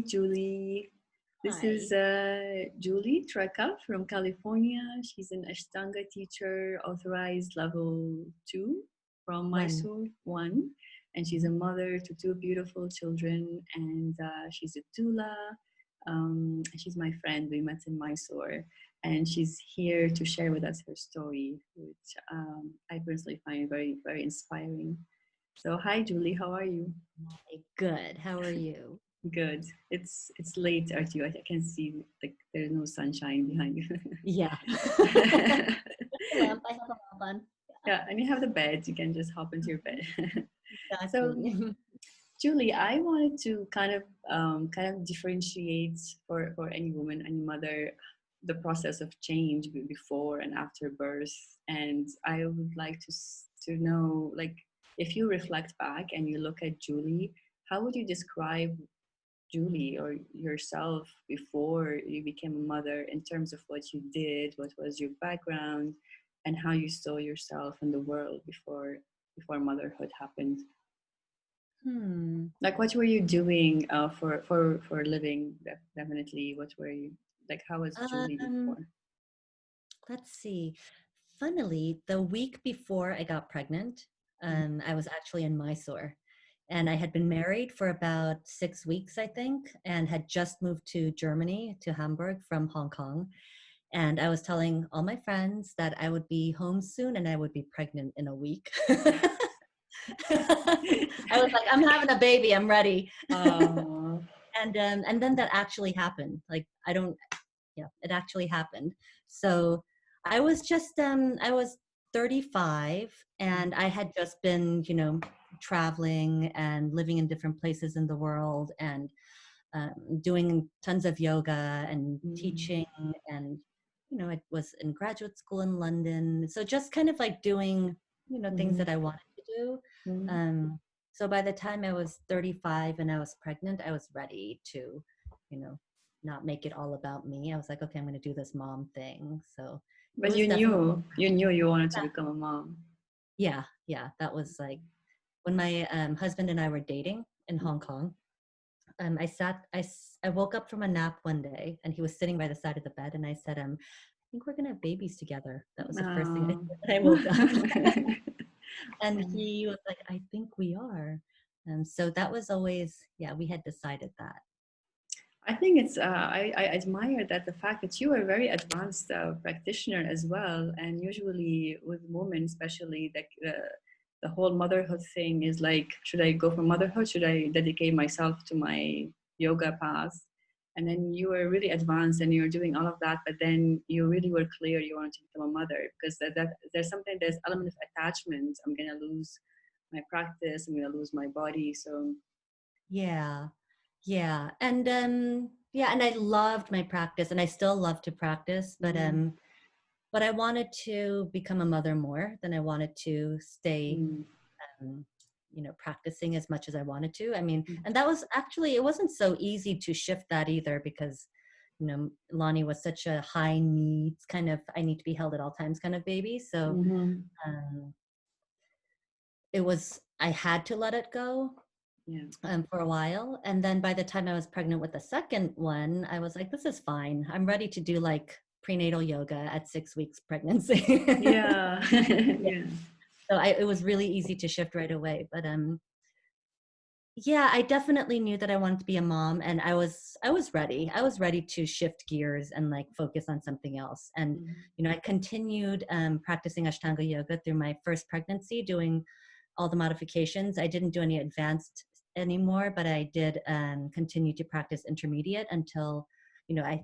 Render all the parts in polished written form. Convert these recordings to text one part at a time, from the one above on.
Julie. This is Hi. Julie Trepkau from California. She's an Ashtanga teacher, authorized level 2 from One. Mysore 1. And she's a mother to two beautiful children. And she's a doula. She's my friend. We met in Mysore. And she's here to share with us her story, which I personally find very, very inspiring. So, hi, Julie. How are you? Hi. Good. How are you? Good. It's late, Archie. I can see like there's no sunshine behind you. Yeah. Lamp. I have a lamp on. Yeah, and you have the bed. You can just hop into your bed. So, Exactly. Julie, I wanted to kind of differentiate for any woman, any mother, the process of change before and after birth. And I would like to know, like, if you reflect back and you look at Julie, how would you describe Julie or yourself before you became a mother in terms of what you did, what was your background, and how you saw yourself in the world before motherhood happened? Hmm. Like, what were you doing for a living? Definitely, what were you like? How was Julie Um, before? let's see. Funnily, the week before I got pregnant, I was actually in Mysore. And I had been married for about 6 weeks, I think, and had just moved to Germany, to Hamburg from Hong Kong. And I was telling all my friends that I would be home soon and I would be pregnant in a week. I was like, I'm having a baby, I'm ready. uh, And then that actually happened. Like I don't yeah, it actually happened. So I was 35 and I had just been, traveling and living in different places in the world and doing tons of yoga and mm, teaching and I was in graduate school in London. So just kind of like doing, things mhm, that I wanted to do. mhm. Um, so by the time I was 35 and I was pregnant, I was ready to, you know, not make it all about me. I was like, okay, I'm going to do this mom thing. So it But was you definitely, knew you wanted to become a mom. yeah, yeah. That was like when my husband and I were dating in Hong Kong. I woke up from a nap one day and he was sitting by the side of the bed and I said, I think we're going to have babies together. That was the first thing I Oh. said when I woke up. And he was like, I think we are. So that was always, yeah, we had decided that. I think I admire that the fact that you are a very advanced practitioner as well. And usually with women, especially the whole motherhood thing is like, should I go for motherhood? Should I dedicate myself to my yoga path? And then you were really advanced and you're doing all of that, but then you really were clear you wanted to become a mother because there's element of attachment. I'm gonna lose my practice. I'm gonna lose my body. So Yeah. Yeah. And I loved my practice and I still love to practice, mm, but I wanted to become a mother more than I wanted to stay mm, um, practicing as much as I wanted to. I mean, mm, and that was actually, it wasn't so easy to shift that either because, Lonnie was such a high needs kind of, I need to be held at all times kind of baby. So mhm. um, I had to let it go Yeah. for a while. And then by the time I was pregnant with the second one, I was like, this is fine. I'm ready to do like prenatal yoga at 6 weeks pregnancy. Yeah. Yeah. Yeah. So it was really easy to shift right away. But yeah, I definitely knew that I wanted to be a mom and I was ready. I was ready to shift gears and like focus on something else. And Mhm. I continued practicing Ashtanga yoga through my first pregnancy, doing all the modifications. I didn't do any advanced anymore, but I did continue to practice intermediate until, I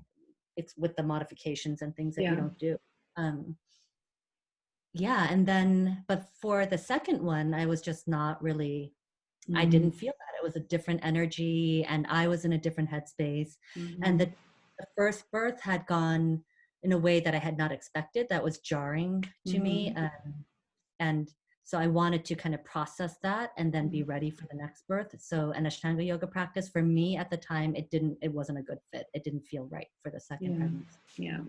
it's with the modifications and things that you Yeah. don't do. Um, yeah, and then but for the second one, I was just not really I Mhm. didn't feel that. It was a different energy and I was in a different headspace. And Mhm. the first birth had gone in a way that I had not expected. That was jarring to me. Mhm. And so I wanted to kind of process that and then be Mhm. ready for the next birth. So an Ashtanga yoga practice for me at the time, it wasn't a good fit. It didn't feel right for the second Yeah. pregnancy. Yeah.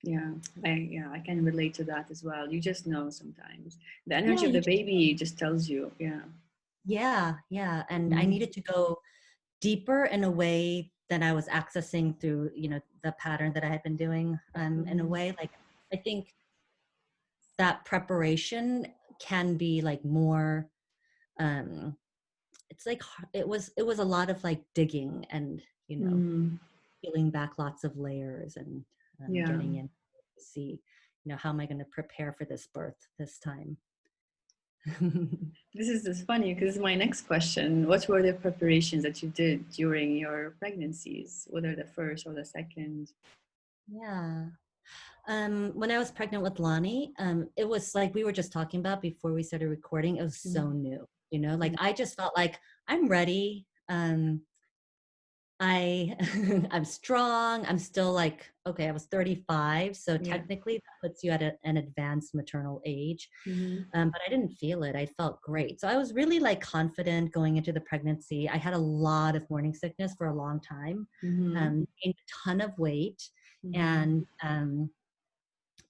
Yeah. I can relate to that as well. You just know sometimes. The Yeah, energy of you the just, baby just tells you. Yeah. yeah, yeah. And I Mhm. needed to go deeper in a way than I was accessing through, the pattern that I had been doing, in a Mm-hmm. way. Like, I think that preparation can be like more, um, it's like, it was a lot of like digging and, Mm. peeling back lots of layers and, Yeah. getting in to see, how am I going to prepare for this birth this time? This is just funny because my next question, what were the preparations that you did during your pregnancies, whether the first or the second? Yeah. When I was pregnant with Lonnie, it was like we were just talking about before we started recording. It was so Mm-hmm. new, like I just felt like I'm ready. I I'm strong. I'm still like, okay, I was 35, so Yeah. technically that puts you at an advanced maternal age. Mm-hmm. But I didn't feel it. I felt great. So I was really like confident going into the pregnancy. I had a lot of morning sickness for a long time, Mm-hmm. gained a ton of weight, Mm-hmm. and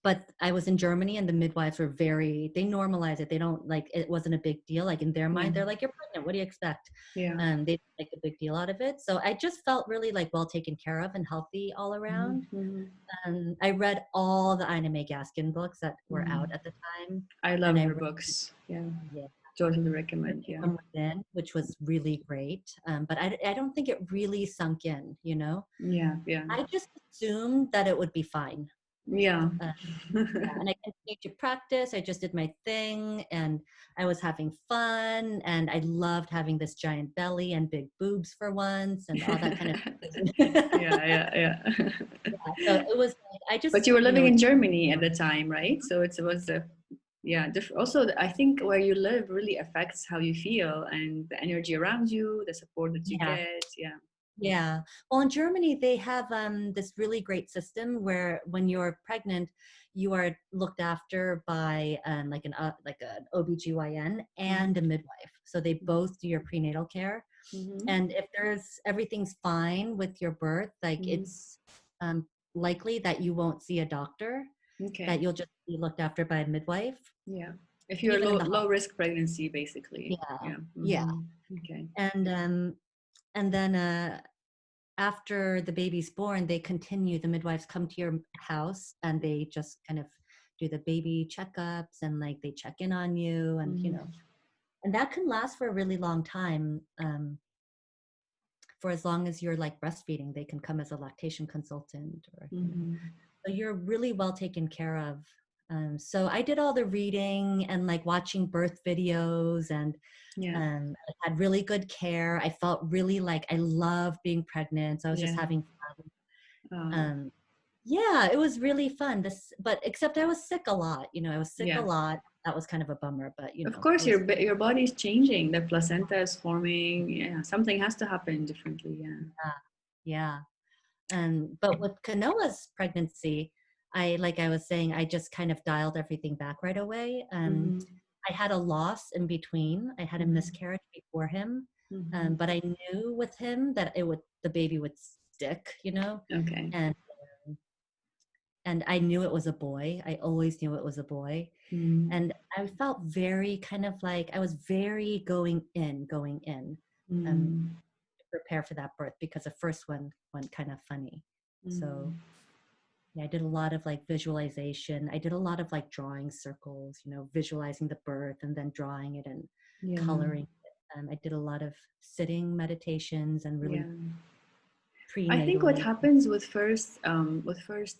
but I was in Germany and the midwives were they normalize it. They don't like, it wasn't a big deal. Like in their Yeah. mind, they're like, you're pregnant. What do you expect? Yeah. They didn't make a big deal out of it. So I just felt really like well taken care of and healthy all around. Mm-hmm. Mm-hmm. I read all the Ina May Gaskin books that were Mm-hmm. out at the time. I And love I her read, books. Yeah. yeah, Totally recommend. Everything Yeah. from Within, which was really great. But I don't think it really sunk in. Yeah. Yeah. I just assumed that it would be fine. Yeah. Uh, Yeah, and I continued to practice. I just did my thing and I was having fun and I loved having this giant belly and big boobs for once and all that kind of Yeah. Yeah. Yeah. yeah, so it was like I But just, you were living in Germany at the time, right? So it was a yeah. Also, I think where you live really affects how you feel and the energy around you, the support that you yeah. get. Yeah. Yeah. Well, in Germany, they have this really great system where when you're pregnant, you are looked after by like an OBGYN Mm-hmm. and a midwife. So they both do your prenatal care. Mm-hmm. And if everything's fine with your birth, like Mm-hmm. it's um, likely that you won't see a doctor, that Okay. you'll just be looked after by a midwife, Yeah. If you're even in low the low hospital. risk pregnancy, basically. Yeah. Yeah. Yeah. Mm-hmm. Okay. And then after the baby's born, the midwives come to your house and they just kind of do the baby checkups and like they check in on you and Mm-hmm. and that can last for a really long time. For as long as you're like breastfeeding, they can come as a lactation consultant or Mm-hmm. so you're really well taken care of. So I did all the reading and like watching birth videos and Yeah. I had really good care. I felt really like I loved being pregnant. So I was just Yeah. having fun. Uh, Um, yeah, it was really fun. But except I was sick a lot. I was sick a yeah. lot. That was kind of a bummer, but Of it course, was your body is changing. The placenta is forming. Yeah. Something has to happen differently. Yeah. yeah, yeah. But with Kanoa's pregnancy, like I was saying, I just kind of dialed everything back right away. Mm-hmm. I had a loss in between. I had a Mm-hmm. miscarriage before him, Mm-hmm. but I knew with him that the baby would stick, Okay. and and I knew it was a boy. I always knew it was a boy, Mm-hmm. and I felt very kind of like I was very going in, Mm-hmm. to prepare for that birth because the first one went kind of funny. So yeah, I did a lot of like visualization. I did a lot of like drawing circles, visualizing the birth and then drawing it and Yeah. coloring it. I did a lot of sitting meditations and really Yeah. I think what prenatally. happens with first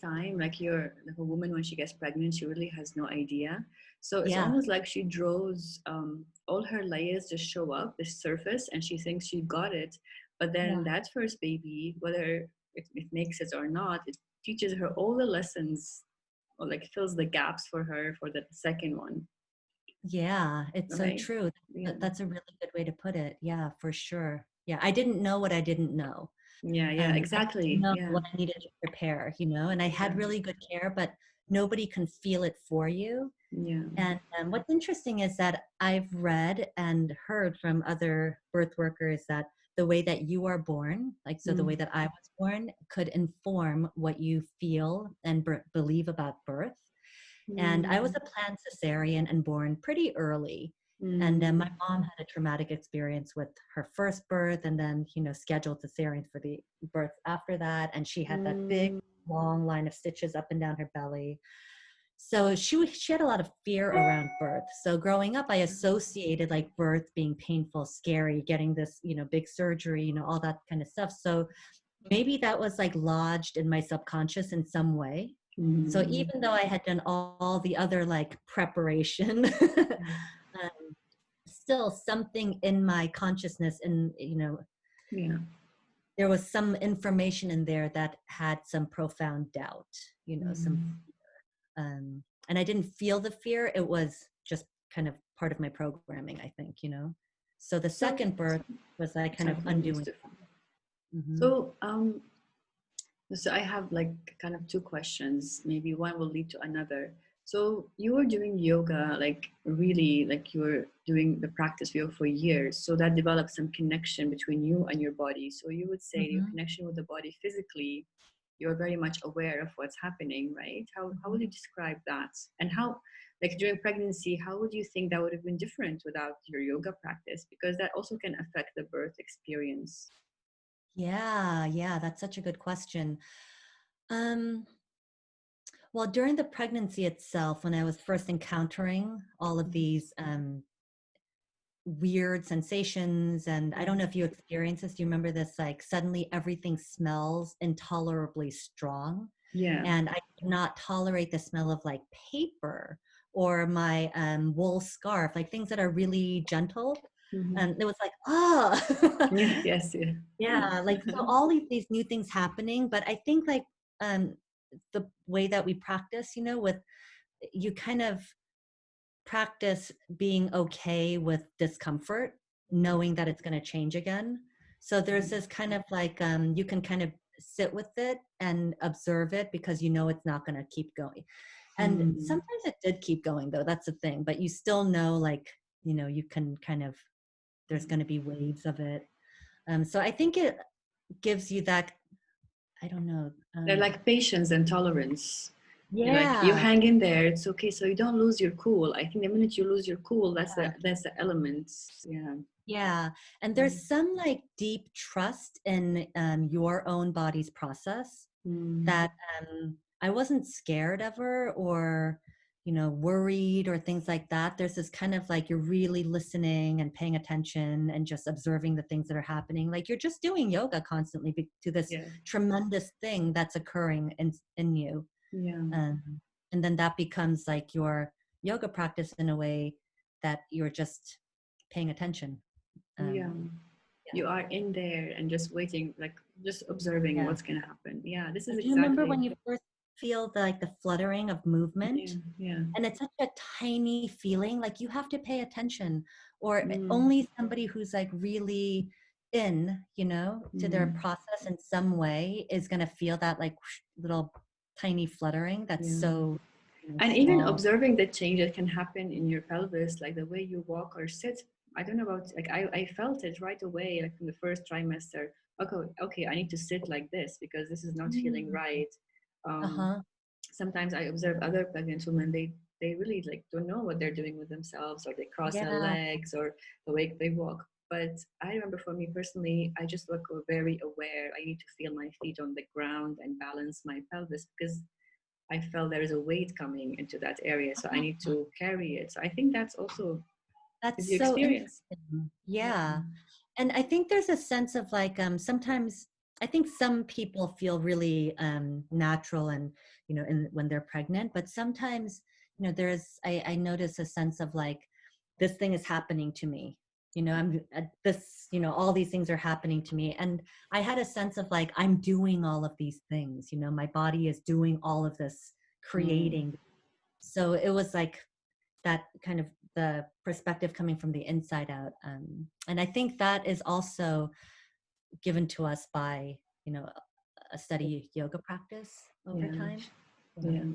time, like a woman when she gets pregnant, she really has no idea. So it's Yeah, almost like she draws all her layers just show up, the surface, and she thinks she got it. But then yeah, that first baby, whether it makes it or not, it teaches her all the lessons or like fills the gaps for her for the second one, yeah. It's so right? true. Yeah. That's a really good way to put it. Yeah, for sure. Yeah, I didn't know what I didn't know. Yeah, yeah, I didn't exactly. know Yeah, what I needed to prepare, and I yeah, had really good care, but nobody can feel it for you. yeah. And what's interesting is that I've read and heard from other birth workers that the way that you are born, like so the way Mm, that I was born, could inform what you feel and believe about birth. And I was mm, a planned cesarean and born pretty early. And then my Mm. mom had a traumatic experience with her first birth, and then, scheduled cesarean for the birth after that. And she had that big, Mm. long line of stitches up and down her belly. So she had a lot of fear around birth. So growing up, I associated like birth being painful, scary, getting this, big surgery, all that kind of stuff. So maybe that was like lodged in my subconscious in some way. So Mm. even though I had done all the other like preparation, still something in my consciousness, and Yeah. there was some information in there that had some profound doubt, some Mm. and I didn't feel the fear. It was just kind of part of my programming, I think. So the So, second birth was like kind of second is undoing. different. Mm-hmm. So, so I have like kind of two questions. Maybe one will lead to another. So you were doing yoga, like really, like you were doing the practice of yoga for years. So that developed some connection between you and your body. So you would say your Mm-hmm. connection with the body physically, you're very much aware of what's happening, right? How would Mm-hmm. you describe that? And how, like during pregnancy, how would you think that would have been different without your yoga practice? Because that also can affect the birth experience. Yeah, that's such a good question. Um, well, during the pregnancy itself, when I was first encountering all of these weird sensations, and I don't know if you experience this, do you remember this? Like suddenly everything smells intolerably strong, Yeah. and I could not tolerate the smell of like paper or my wool scarf, like things that are really gentle. Mhm. And it was like, oh, Yeah, yes, yeah. yeah, like so all these new things happening. But I think like um, the way that we practice, with you kind of practice being okay with discomfort, knowing that it's going to change again. So there's this kind of like you can kind of sit with it and observe it because it's not going to keep going. And Mm. sometimes it did keep going though. That's the thing. But you still know, like, you can kind of, there's going to be waves of it. So I think it gives you that, I don't know. They're like patience and tolerance. You're like you Yeah. hang in there, it's okay. So you don't lose your cool. I think the minute you lose your cool, that's the elements. Yeah. Yeah. And there's some like deep trust in your own body's process Mm. that I wasn't scared of her or, worried or things like that. There's this kind of like you're really listening and paying attention and just observing the things that are happening. Like you're just doing yoga constantly to this Yeah. tremendous thing that's occurring in you. Yeah. Um, and then that becomes like your yoga practice in a way that you're just paying attention. Yeah. Um, You are in there and just waiting, like just observing yeah. what's gonna happen. Yeah, this is And do you remember exactly. when you first feel the fluttering of Yeah. movement? Yeah. And it's such a tiny feeling, like you have to pay attention, or Mm. only somebody who's like really in, to their Mm. process in some way is going to feel that like little tiny fluttering that's Yeah. so And even small. observing the change that can happen in your pelvis, like the way you walk or sit. I don't know about, like I felt it right away, like from the first trimester. Okay, I need to sit like this because this is not feeling Mm. right. um, Uh-huh. Sometimes I observe other pregnant women, they really like don't know what they're doing with themselves, or they cross their Yeah. legs, or the way they walk. But I remember for me personally, I just look very aware. I need to feel my feet on the ground and balance my pelvis because I felt there is a weight coming into that area, so I need to carry it. So I think that's also is That's your so experience. interesting. Yeah. Yeah. And I think there's a sense of like sometimes I think some people feel really natural and when they're pregnant, but sometimes there's I notice a sense of like this thing is happening to me. I'm this all these things are happening to me, and I had a sense of like I'm doing all of these things. My body is doing all of this Mm. creating. So it was like that kind of the perspective coming from the inside out. And I think that is also given to us by, a steady yoga practice over Yeah. time. Yeah. Yeah.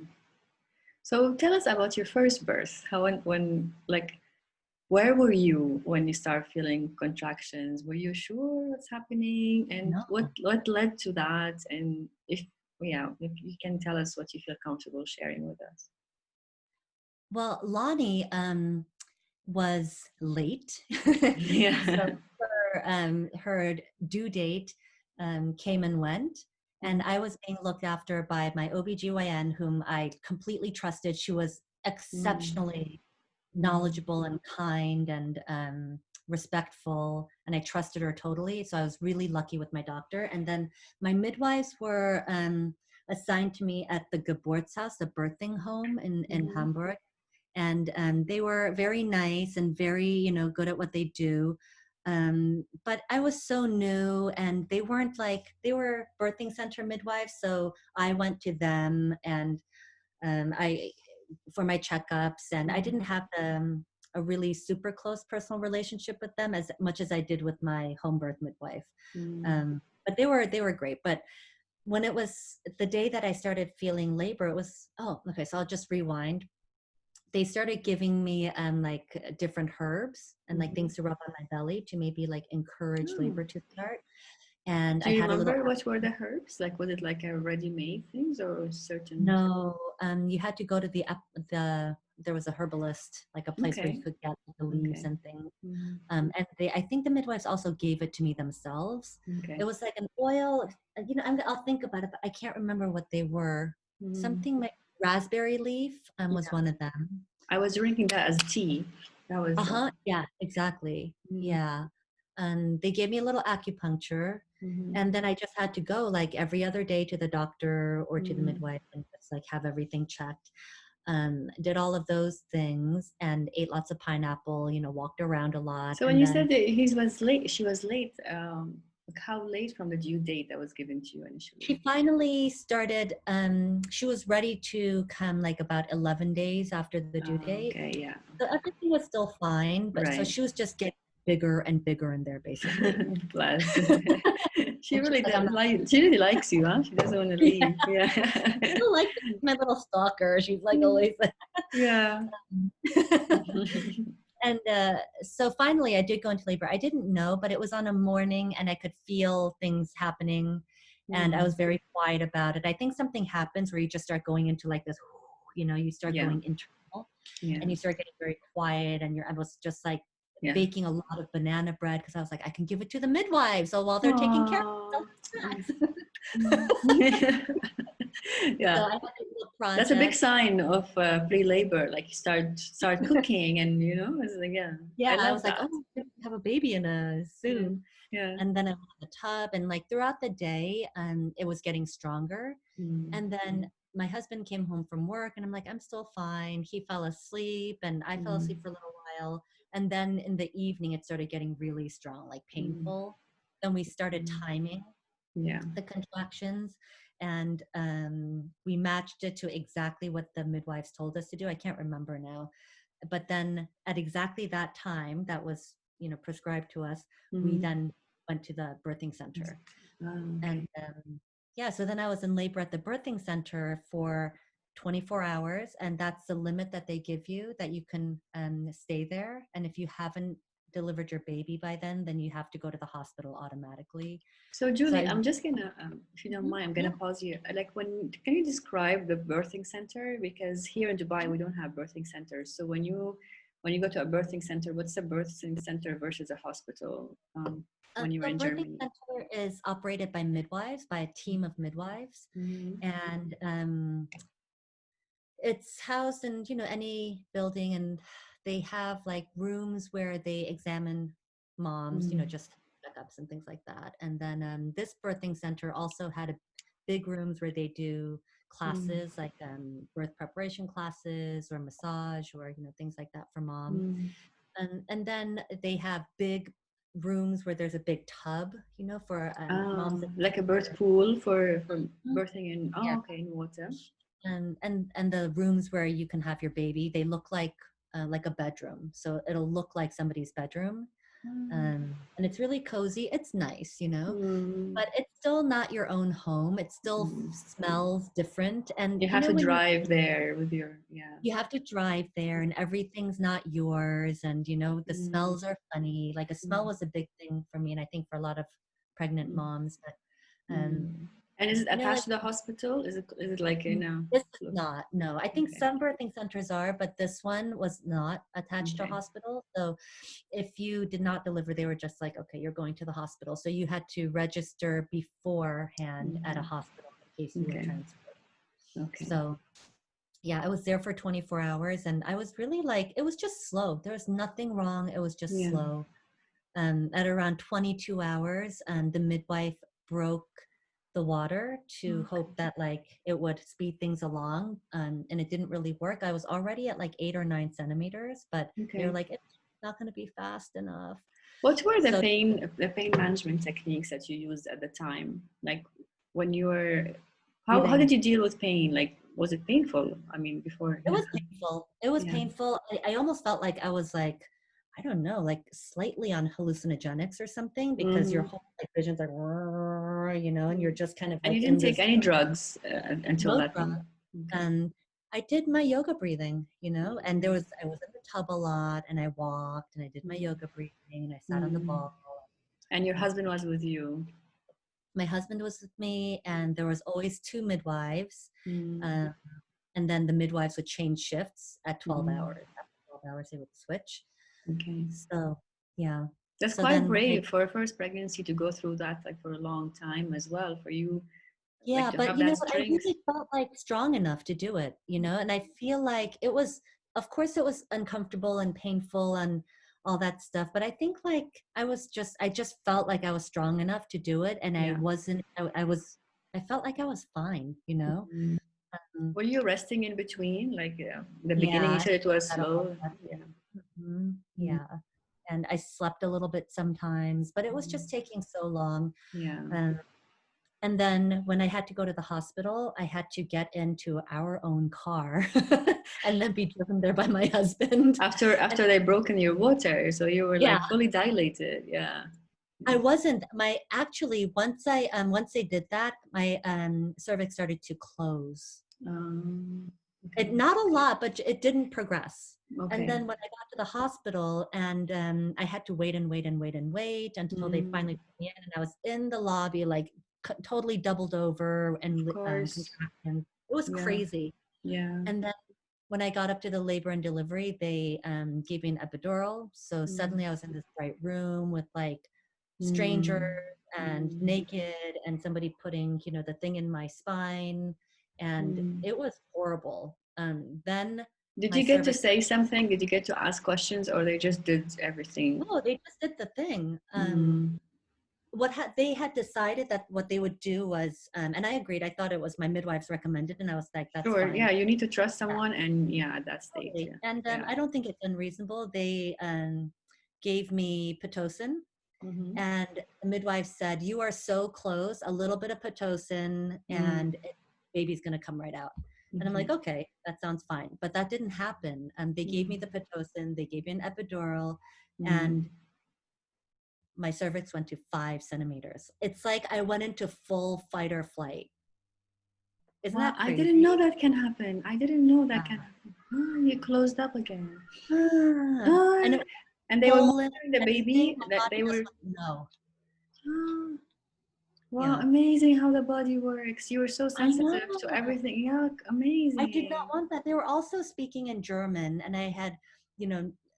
So tell us about your first birth. How when like where were you when you start feeling contractions? Were you sure what's happening, and No. what led to that? And if yeah, if you can tell us what you feel comfortable sharing with us. Well, Lonnie, was late. So Yeah. her due date came and went. And I was being looked after by my OBGYN, whom I completely trusted. She was Mm, exceptionally mm, knowledgeable and kind and respectful, and I trusted her totally. So I was really lucky with my doctor. And then my midwives were assigned to me at the Geburtshaus, the birthing home in mhm, Hamburg, and they were very nice and very, good at what they do. But I was so new, and they weren't like, they were birthing center midwives, so I went to them, and I for my checkups, and I didn't mhm, have a really super close personal relationship with them as much as I did with my home birth midwife. mm. But they were great. But when it was the day that I started feeling labor, it was, oh, okay, so I'll just rewind. They started giving me like different herbs and like Mhm. things to rub on my belly to maybe like encourage Oh. labor to start. And Do I you had a little, remember what were the herbs? Like, was it like a ready-made things or certain? no, you had to go to there was a herbalist, like a place where you Okay, could get the leaves okay, and things. mhm, And I think the midwives also gave it to me themselves. It okay. was like an oil, I'll think about it, but I can't remember what they were. Mm. Something like raspberry leaf was Yeah, one of them. I was drinking that as tea. That was. Uh-huh. Yeah, exactly. Mm, Yeah. And they gave me a little acupuncture. mhm, And then I just had to go like every other day to the doctor or to the mm. midwife and just like have everything checked. Did all of those things and ate lots of pineapple, walked around a lot. So when And you then said that he was late, she was late. Like how late from the due date that was given to you initially? she finally started, she was ready to come like about 11 days after the due date. Okay, yeah, So everything was still fine, but so right. she was just getting bigger and bigger in there basically. Bless. She And she's really like, I'm did not like. She really likes you, huh? She doesn't want to yeah, leave. Yeah. still like my little stalker. She's like always. Yeah. And so finally, I did go into labor. I didn't know, but it was on a morning, and I could feel things happening, and I was Mm, very quiet about it. I think something happens where you just start going into like this, you start yeah. going internal, Yeah. and you start getting very quiet. And I was just like Yeah. baking a lot of banana bread because I was like, I can give it to the midwives, so while they're taking care of Aww. themselves. So Yeah. I had a little That's a big project. sign of pre-labor. Like you start cooking, and it's like, yeah, Yeah, I I love was like, oh, that. I'm gonna have a baby in a Yeah. soon. Yeah. And then I went in the tub, and like throughout the day, it was getting stronger. Mm, And then my husband came home from work, and I'm like, I'm still fine. He fell asleep, and I fell asleep mm, for a little while. And then in the evening, it started getting really strong, like mm, painful. Then we started mm. timing Yeah. the contractions, and we matched it to exactly what the midwives told us to do. I can't remember now, but then at exactly that time that was prescribed to us, we Mm. then went to the birthing center. And Okay. yeah, so then I was in labor at the birthing center for 24 hours, and that's the limit that they give you, that you can stay there. And if you haven't delivered your baby by then you have to go to the hospital automatically. So So Julie, I, I'm just gonna, if you don't mhm, mind, I'm yeah. gonna pause you. Like, can you describe the birthing center? Because here in Dubai, we don't have birthing centers. So when you go to a birthing center, what's the birthing center versus a hospital? When you were The in birthing Germany. center is operated by midwives, by a team of midwives, Mm-hmm. and it's housed in any building, and they have like rooms where they examine moms, just checkups and things like that. And then this birthing center also had a big rooms where they do classes like birth preparation classes or massage or things like that for mom. Mm-hmm. And then they have big rooms where there's a big tub, for moms that Like a birth are, pool for Mhm. birthing in. Yeah, Oh, okay, in water. and the rooms where you can have your baby, they look like a bedroom, so it'll look like somebody's bedroom. And it's really cozy, it's nice, Mm-hmm. but it's still not your own home. It still smells different, and You have to when drive there with your, yeah. you have to drive there and everything's not yours, and the Mm, smells are funny. Like a smell mm, was a big thing for me, and I think for a lot of pregnant mm, moms. But mm. And is it You know, attached like to the hospital? Is it like in a this is close? not. No, I think Okay. some birthing centers are, but this one was not attached to a Okay. hospital. So if you did not deliver, they were just like, okay, you're going to the hospital. So you had to register beforehand at a Mhm. hospital in case you were Okay. transferred. Okay. So yeah, I was there for 24 hours and I was really like, it was just slow. There was nothing wrong. It was just Yeah. slow. At around 22 hours, the midwife broke the water to Okay. hope that like it would speed things along. And it didn't really work. I was already at like 8 or 9 centimeters, but they were Okay. like, it's not going to be fast enough. What were So the pain management techniques that you used at the time? Like when you were, how breathing. did you deal with pain? Like, was it painful? I mean, before, It yeah, was painful. It was yeah. painful. I almost felt like I was like, I don't know, like slightly on hallucinogenics or something because your Hmm. whole like vision's like, and you're just kind of And like you didn't in take this any drugs until no that drug. point. Okay. And I did my yoga breathing, and Mm. I was in the tub a lot and I walked and I did my yoga breathing and I sat on the Mm. ball. And your And husband was with you. my husband was with me and there was always two midwives. Mm. Uh, and then the midwives would change shifts at 12 Mm. hours. After 12 hours, they would switch. Okay. So, yeah. That's So quite then when I, brave for a first pregnancy to go through that like for a long time as well. For you, like yeah, to but have that I strength. really felt like strong enough to do it, and I feel like it was, of course, it was uncomfortable and painful and all that stuff. But I think like I just felt like I was strong enough to do it. And I Yeah. wasn't, I felt like I was fine. Mm. Um, Were you resting in between? Like the beginning, yeah, you I said it was had a lot slow. of Yeah. Mm. yeah. And I slept a little bit sometimes, but it was Mm. just taking so long. Yeah. Um, And then when I had to go to the hospital, I had to get into our own car and then be driven there by my husband. And After they broken your water, so you were yeah, like fully dilated. Yeah. I wasn't my actually once they did that, my cervix started to close. Okay. It not a lot, but it didn't progress. And Okay. then when I got to the hospital and I had to wait and wait and wait and wait until they Mm. finally put me in, and I was in the lobby like totally doubled over Of and course. contractions. It was Yeah. crazy. Yeah. And then when I got up to the labor and delivery, they gave me an epidural. So Mm. suddenly I was in this bright room with like strangers Mm. and Mm. naked and somebody putting, the thing in my spine. And Mm. it was horrible. Then Did my you get to cervix, say something? Did you get to ask questions, or they just did everything? no, they just did the thing. Mm. They had decided that what they would do was, and I agreed. I thought it was my midwives recommended, and I was like, that's Sure. fine. Yeah, you need to trust someone, and yeah, at that stage, Totally. yeah, And yeah. I don't think it's unreasonable. They gave me Pitocin, Mm-hmm. and the midwife said, "You are so close. A little bit of Pitocin, Mm. and baby's going to come right out." And I'm Okay. like, "Okay, that sounds fine." But that didn't happen. They gave me Mm. the Pitocin. They gave me an epidural, Mm. and my cervix went to 5 centimeters. It's like I went into full fight or flight. Isn't Wow, that I didn't know crazy? that can happen. I didn't know that can Yeah. happen. Ah, you closed up again. And Ah, it was and they were swollen monitoring the and everything. baby. My That body they just were. went, no. Ah, wow, Yeah. amazing how the body works. You were so I know. sensitive to everything. Yeah, I did not amazing. want that. They were also speaking in German, and I had,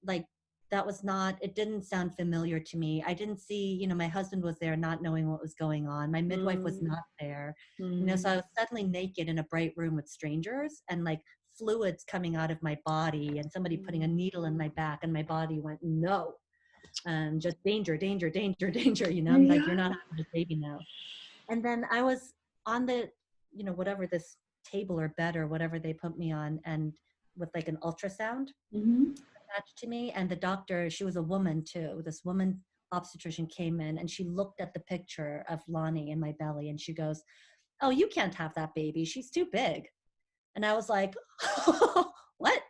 like that was not, it didn't sound familiar to me. I didn't see, my husband was there not knowing what was going on. My midwife was Mm. not there, so Mm. I was suddenly naked in a bright room with strangers and like fluids coming out of my body and somebody putting a Mm. needle in my back, and my body went, no, just danger, danger, danger, danger, I'm like, you're Yeah. not having this baby now. And then I was on the, whatever this table or bed or whatever they put me on, and with like an ultrasound Mm-hmm. attached to me. And the doctor, she was a woman too. This woman obstetrician came in and she looked at the picture of Lonnie in my belly and she goes, "Oh, you can't have that baby. She's too big." And I was like, what?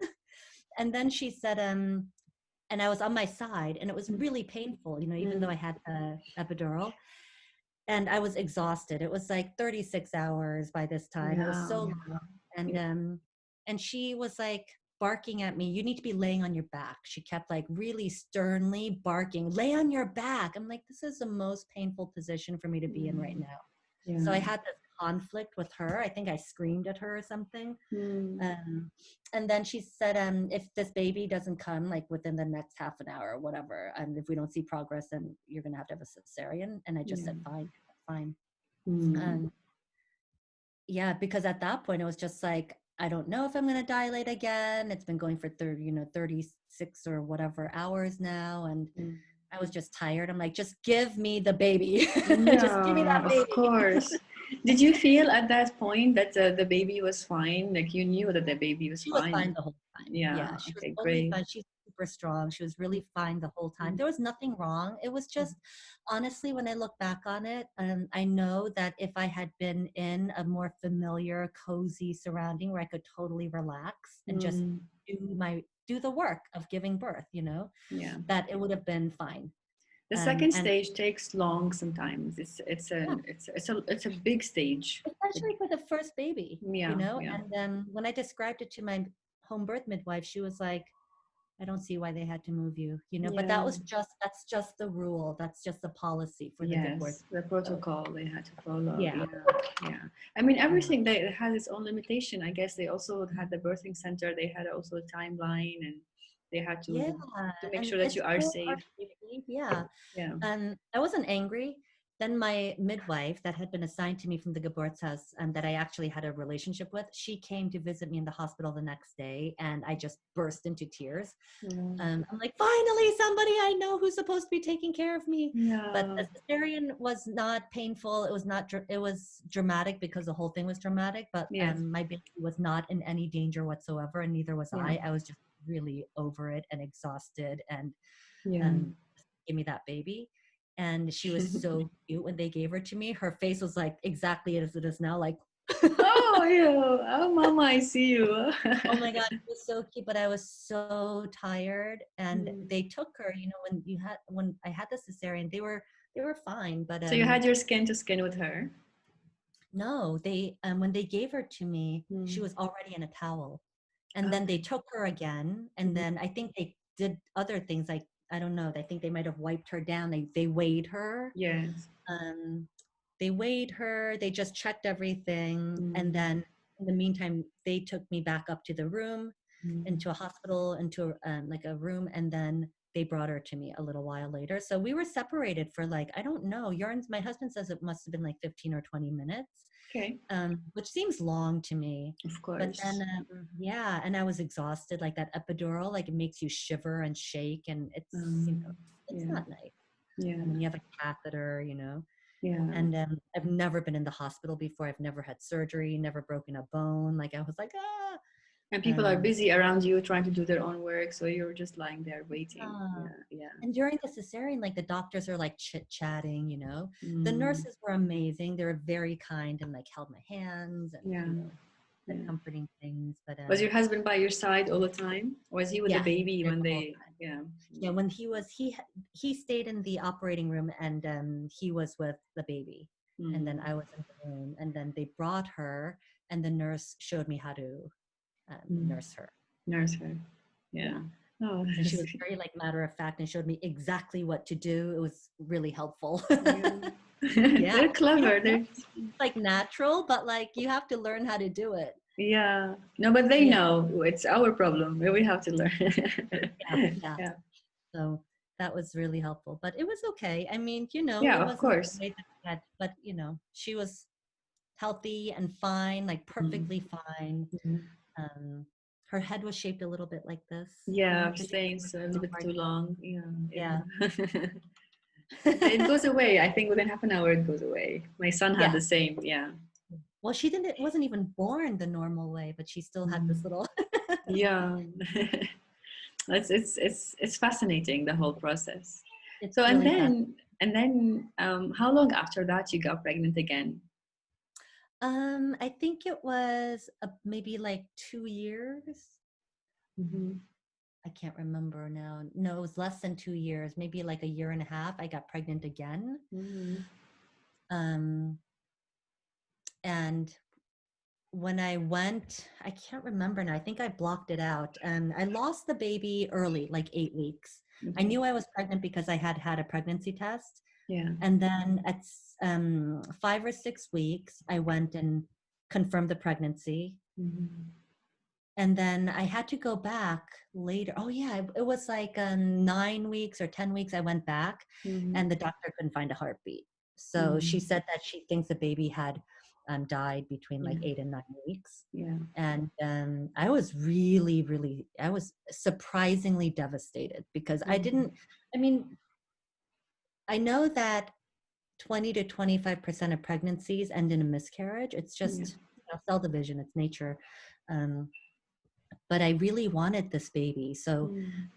And then she said, and I was on my side and it was really painful, even though Mm. I had the epidural. And I was exhausted. It was like 36 hours by this time. It was Yeah. so long. And she was like barking at me, "You need to be laying on your back." She kept like really sternly barking, "Lay on your back." I'm like, this is the most painful position for me to be in right Mm. now. So Yeah. I had this conflict with her. I think I screamed at her or something. Mm. And then she said, if this baby doesn't come like within the next half an hour or whatever, and if we don't see progress, then you're going to have a cesarean. And I just Yeah. said, fine, fine. Mm. Um, yeah, because at that point it was just like, I don't know if I'm going to dilate again. It's been going for 36 or whatever hours now. And Mm. I was just tired. I'm like, just give me the baby. Just give me Yeah, that of baby. course. Did you feel at that point that the baby was fine? Like you knew that the baby was She was fine fine? the whole time. Yeah, Yeah, she was okay, totally great. fine. She's super strong. She was really fine the whole time. Mm. There was nothing wrong. It was Mm. just, honestly, when I look back on it, I know that if I had been in a more familiar, cozy surrounding where I could totally relax and just Mm. do the work of giving birth, Yeah. that it would have been fine. The second And stage takes long sometimes. yeah, It's a big stage. especially for the first baby, Yeah, yeah, and when I described it to my home birth midwife, she was like, I don't see why they had to move you, but yeah. that's just the rule. That's just the policy for the good birth. Yes, the So, protocol they had to follow. yeah, Yeah, yeah. I mean, yeah, everything they has its own limitation. I guess they also had the birthing center. They had also a timeline, and they had yeah. to make And sure that it's you are so hard safe. to believe. Yeah. Yeah. I wasn't angry. Then my midwife that had been assigned to me from the Geburtshaus and that I actually had a relationship with, she came to visit me in the hospital the next day, and I just burst into tears. Mm. I'm like, finally, somebody I know who's supposed to be taking care of me. But Yeah. the cesarean was not painful. It was not. It was dramatic because the whole thing was dramatic. But Yes. my baby was not in any danger whatsoever, and neither was Yeah. I. I was just really over it and exhausted, and Yeah. um, give me that baby. And she was so cute when they gave her to me. Her face was like exactly as it is now, like. Oh, you. Oh, Mama, I see you. Oh my God, it was so cute, but I was so tired. And Mm. they took her, when I had the cesarean, they were fine. But So you had your skin to skin with her. no, they when they gave her to me, she Mm. was already in a towel. And then they Okay. took her again, and Mhm. then I think they did other things, like I don't know, I think they might have wiped her down. They weighed her. Yes. Um they weighed her, they just checked everything, and Mm. then in the meantime they took me back up to the room, Mm. into a hospital, into like a room, and then they brought her to me a little while later. So we were separated for like, I don't know, my husband says it must have been like 15 or 20 minutes, Okay. which seems long to me. Of But then course. yeah, and I was exhausted. Like that epidural, like it makes you shiver and shake, and it's Yeah. not nice. Yeah. And then you have a catheter, Yeah. and I've never been in the hospital before. I've never had surgery, never broken a bone. Like I was like, ah. And people are Um, busy around you trying to do their own work, so you're just lying there waiting. uh, Yeah. Yeah. and during the cesarean, like the doctors are like chit chatting. The Mm. nurses were amazing. They were very kind and like held my hands and Yeah. said Yeah. comforting things. But Was your husband by your side all the time? Or was he with the yeah, he baby did when the whole they? time. Yeah. Yeah, when he stayed in the operating room, and he was with the baby, and then Mm. I was in the room, and then they brought her, and the nurse showed me how to Mm. nurse her. Nurse her. Yeah. Yeah, Oh, and she that's was very like matter of fact and showed me exactly what to do. It was really helpful. yeah. Yeah, They're you clever. don't know, They're it's like natural, but like you have to learn how to do it. yeah. No, but they Yeah, know it's our problem. We have to learn. yeah, yeah. Yeah. So that was really helpful, but it was okay. I mean, Yeah. it Of wasn't the course. way that I had, but she was healthy and fine, like Mm. perfectly fine. Mhm. Um, her head was shaped a little bit like this, Yeah. because she was Staying so a working little so bit hard. too long. Yeah. Yeah. Yeah. It goes away. I think within half an hour it goes away. My son had Yeah. the same. Yeah. Well, she didn't wasn't even born the normal way, but she still had this Mm. little Yeah. It's fascinating the whole process. it's So really fast. how long after that you got pregnant again? I think it was maybe like 2 years. Hmm. I can't remember now. No, it was less than 2 years, maybe like a year and a half. I got pregnant again. Hmm. Um, and when I went, I can't remember now. I think I blocked it out. And I lost the baby early, like 8 weeks. I Okay. knew I was pregnant because I had had a pregnancy test, Yeah. And then at 5 or 6 weeks, I went and confirmed the pregnancy. Mm-hmm. And then I had to go back later. Oh yeah, it was like 9 weeks or 10 weeks. I went back, Mm-hmm. and the doctor couldn't find a heartbeat. So she Mm-hmm. said that she thinks the baby had died between like Yeah. 8 and 9 weeks. Yeah. And I was really, really, I was surprisingly devastated because I Mm-hmm. didn't. I mean, I know that 20 to 25% of pregnancies end in a miscarriage. It's Yeah. just, cell division. It's nature. Um, but I really wanted this baby. So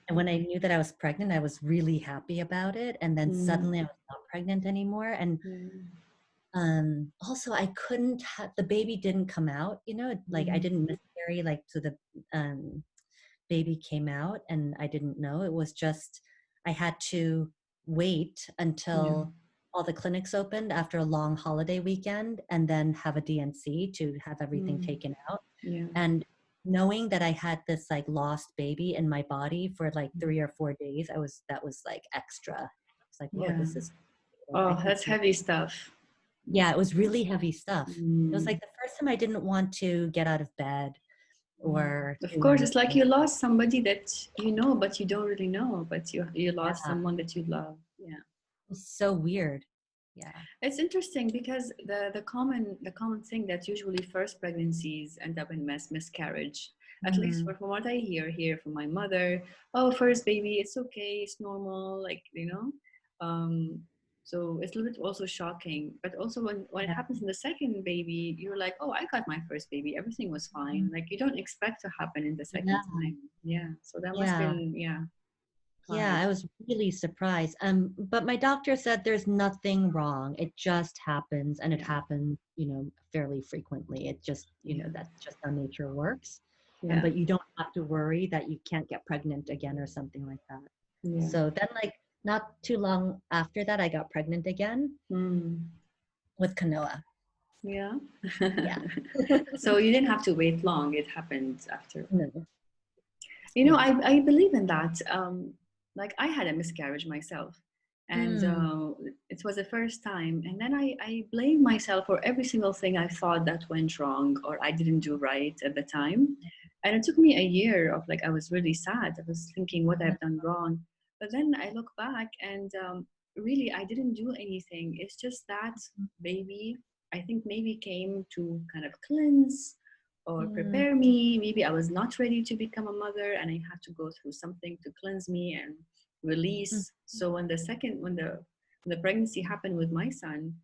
and when I knew that I was pregnant, I was really happy about it. And then Mm-hmm. suddenly I was not pregnant anymore. And also I couldn't have, the baby didn't come out, like I Mm-hmm. didn't miscarry, like, so the um, baby came out and I didn't know. It was just, I had to wait Yeah. until all the clinics opened after a long holiday weekend and then have a DNC to have everything Mm-hmm. taken out. Yeah. And knowing that I had this like lost baby in my body for like 3 or 4 days, that was like extra. It's like, whoa, Yeah. this is, I Oh, could that's see. heavy stuff. Yeah, it was really heavy stuff. It was Mm. like the first time I didn't want to get out of bed or Of do course, it's like anything. you lost somebody that you know, but you don't really know, but you lost Yeah, someone that you love. Yeah. it was so weird. Yeah. It's interesting because the common thing that usually first pregnancies end up in miscarriage. At least Mm, from what I hear here from my mother, oh, first baby, it's okay, it's normal, like Um, so it's a little bit also shocking. But also when it yeah. happens in the second baby, you're like, oh, I got my first baby, everything was fine. Mm, Like you don't expect to happen in the second yeah. time. Yeah. So that must have Yeah. been Yeah, hard. I was really surprised. But my doctor said there's nothing wrong. It just happens, and it Yeah. happens, fairly frequently. It just, Yeah. that's just how nature works. Yeah. But you don't have to worry that you can't get pregnant again or something like that. Yeah. So then, like, not too long after that, I got pregnant again Mm. with Kanoa. Yeah. Yeah. So you didn't have to wait long. It happened after. No. You know, Yeah. I believe in that. Like I had a miscarriage myself, and Mm, it was the first time. And then I blamed myself for every single thing I thought that went wrong or I didn't do right at the time. And it took me a year of like I was really sad. I was thinking what I've done wrong. But then I look back and really I didn't do anything. It's just that baby. I think maybe came to kind of cleanse or mm, prepare me. Maybe I was not ready to become a mother and I had to go through something to cleanse me and mm, release. So when the pregnancy happened with my son,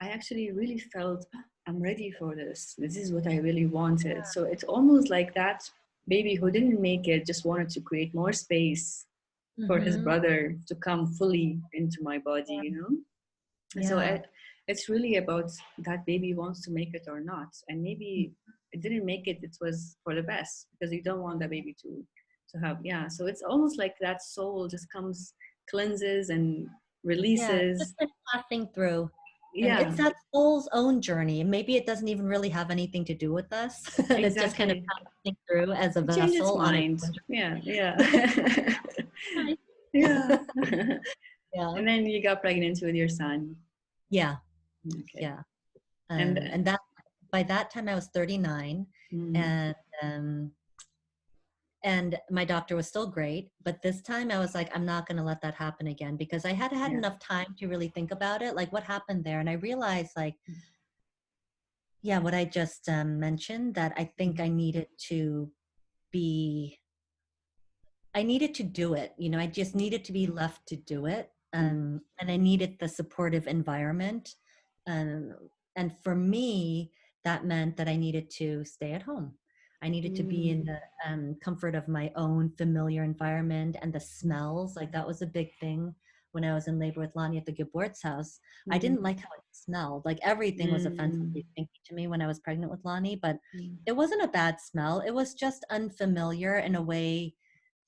I actually really felt I'm ready for this. This is what I really wanted. So it's almost like that baby who didn't make it just wanted to create more space for his mm-hmm. brother to come fully into my body, so Yeah. it's really about that baby wants to make it or not, and maybe it didn't make it, it was for the best because you don't want that baby to have. Yeah, so it's almost like that soul just comes, cleanses and Yeah, it's just releases. been passing through. And Yeah, it's that soul's own journey. Maybe it doesn't even really have anything to do with us. It's just kind of exactly. passing through as a It changed its vessel on its mind. own Yeah, yeah. journey. Yeah. Yeah. And then you got pregnant with your son. Yeah. Okay. Yeah. And And that by that time I was 39, mm, and um and my doctor was still great, but this time I was like, I'm not going to let that happen again, because I had had yeah. enough time to really think about it, like what happened there. And I realized, like, yeah, what I just mentioned, that I think be I needed to do it. I just needed to be left to do it. Mm, And I needed the supportive environment. Um, and for me, that meant that I needed to stay at home. I needed to be in mm, the comfort of my own familiar environment, and the smells. Like, that was a big thing when I was in labor with Lonnie at the Geburtshaus. I didn't mm, like how it smelled. Like, everything was mm, offensively stinky to me when I was pregnant with Lonnie, but mm. it wasn't a bad smell. It was just unfamiliar in a way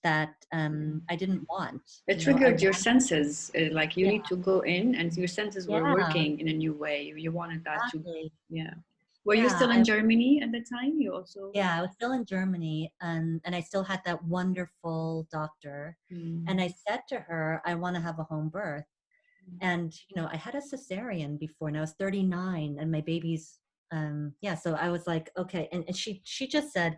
that I didn't want. It I triggered your wanted, senses. Like you yeah, need to go in, and your senses were yeah, working in a new way. You wanted that to, exactly. yeah. Were you Yeah, still in Germany at the time? You also. I was still in Germany, and I still had that wonderful doctor. And Mm, I said to her, I want to have a home birth. And, you know, I had a cesarean before and I was 39 and my baby's, yeah. So I was like, okay. And she just said,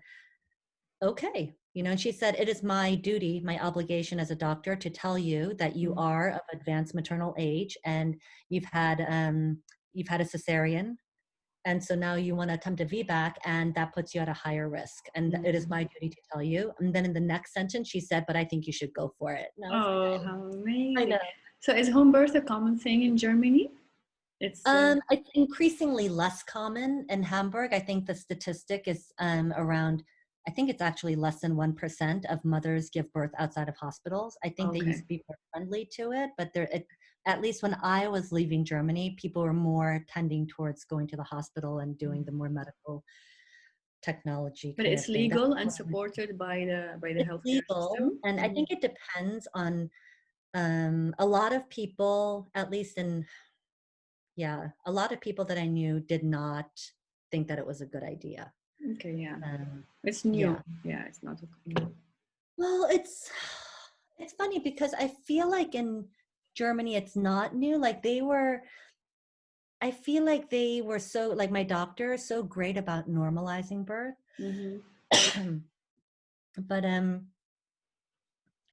okay, you know, and she said, it is my duty, my obligation as a doctor to tell you that you Mm. are of advanced maternal age and you've had, you've had a cesarean. And so now you want to attempt a VBAC and that puts you at a higher risk. And it is Mm. my duty to tell you. And then in the next sentence, she said, but I think you should go for it. And I was like, Oh, how I amazing. know. So is home birth a common thing in Germany? It's It's increasingly less common in Hamburg. I think the statistic is around, I think it's actually less than 1% of mothers give birth outside of hospitals. I think they used okay. to be more friendly to it, but at least when I was leaving Germany, people were more tending towards going to the hospital and doing the more medical technology But kind it's of thing. That's legal and what supported by the it's healthcare legal. system. And I think it depends on a lot of people, at least in, yeah, a lot of people that I knew did not think that it was a good idea. Okay, yeah. Um, It's new. yeah. Yeah, it's not okay. Well, it's funny because I feel like in Germany it's not new. Like I feel like they were so, like my doctor is so great about normalizing birth. Mm-hmm. But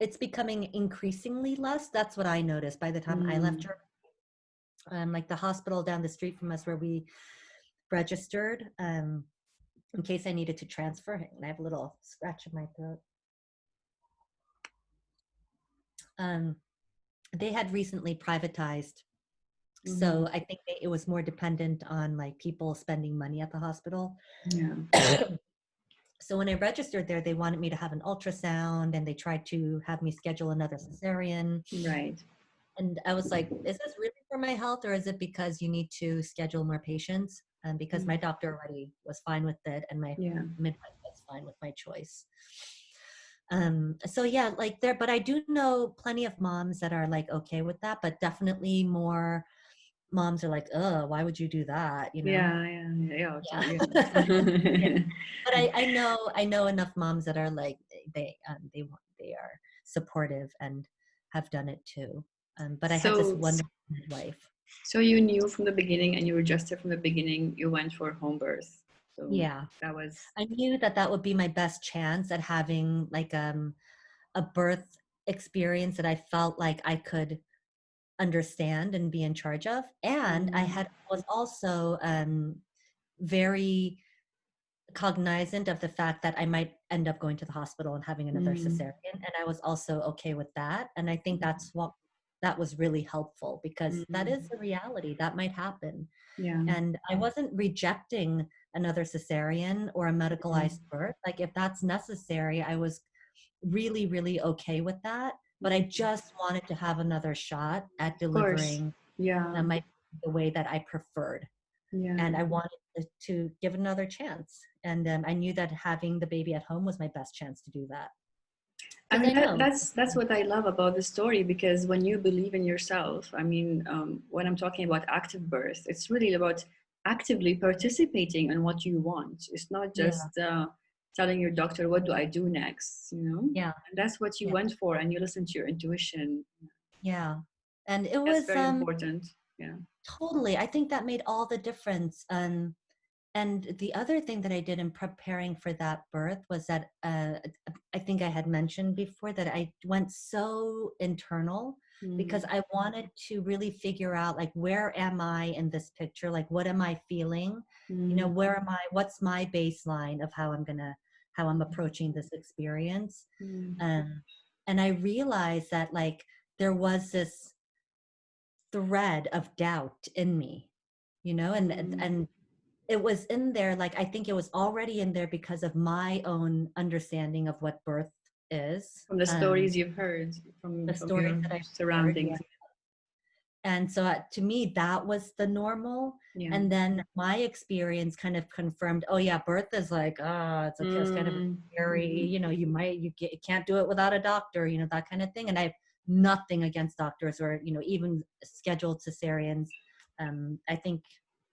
it's becoming increasingly less. That's what I noticed by the time I left Mm. Germany. Like the hospital down the street from us where we registered, in case I needed to transfer. And I have a little scratch in my throat. Um, they had recently privatized. Mm-hmm. So I think it was more dependent on like people spending money at the hospital. Yeah. So when I registered there, they wanted me to have an ultrasound and they tried to have me schedule another cesarean. Right. And I was like, is this really for my health or is it because you need to schedule more patients? Because my Mm. doctor already was fine with it and my Yeah. midwife was fine with my choice. So yeah, like there, but I do know plenty of moms that are like okay with that, but definitely more moms are like, oh, why would you do that? You know? Yeah. Yeah. Yeah. Yeah. Yeah. Yeah. Yeah. But I know enough moms that are like they are supportive and have done it too. But I had this so wonderful midwife. so you knew from the beginning, and you registered from the beginning. You went for home birth. So Yeah. that was. I knew that that would be my best chance at having like a birth experience that I felt like I could understand and be in charge of. And I Mm. had was also very cognizant of the fact that I might end up going to the hospital and having another Mm. cesarean. And I was also okay with that. And I think that was really helpful because that Mm. is the reality that might happen. Yeah. And I wasn't rejecting another cesarean or a Mm. medicalized birth. Like if that's necessary, I was really, really okay with that. But I Mm. just wanted to have another shot at Of course. delivering Yeah. my the way that I preferred, Yeah. and I wanted to give it another chance. And I knew that having the baby at home was my best chance to do that I because mean I know. that's what I love about the story, because when you believe in yourself, I mean, when I'm talking about active birth, it's really about actively participating in what you want. It's not Yeah, just telling your doctor, what do I do next, yeah, and that's what you yeah, went for, and you listen to your intuition. yeah. And it That's was very important. Yeah. totally. I think that made all the difference. And the other thing that I did in preparing for that birth was that I think I had mentioned before that I went so internal because Mm. I wanted to really figure out like where am I in this picture? Like what am I feeling? You know, Mm. where am I? What's my baseline of how I'm approaching this experience? Mm. Um, and I realized that like there was this thread of doubt in me, you know, Mm. and it was in there, like I think it was already in there because of my own understanding of what birth is, From the stories you've heard the from stories your that I've heard, yeah. surroundings. And so to me that was the normal. Yeah. And then my experience kind of confirmed, oh yeah, birth is like it's kind of Mm. scary, Mhm. you know, you can't do it without a doctor, you know, that kind of thing. And I have nothing against doctors or, you know, even scheduled cesareans. I think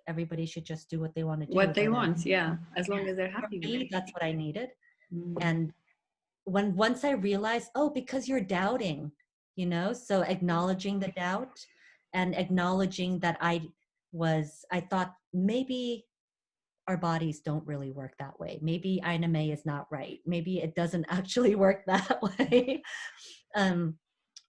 everybody should just do what they want to What do, they but want, yeah, as yeah, long as they're for happy with me, it. that's what I needed. Mm. And once I realized, oh, because you're doubting, you know, so acknowledging the doubt and acknowledging that I thought maybe our bodies don't really work that way. Maybe Ina May is not right. Maybe it doesn't actually work that way. um,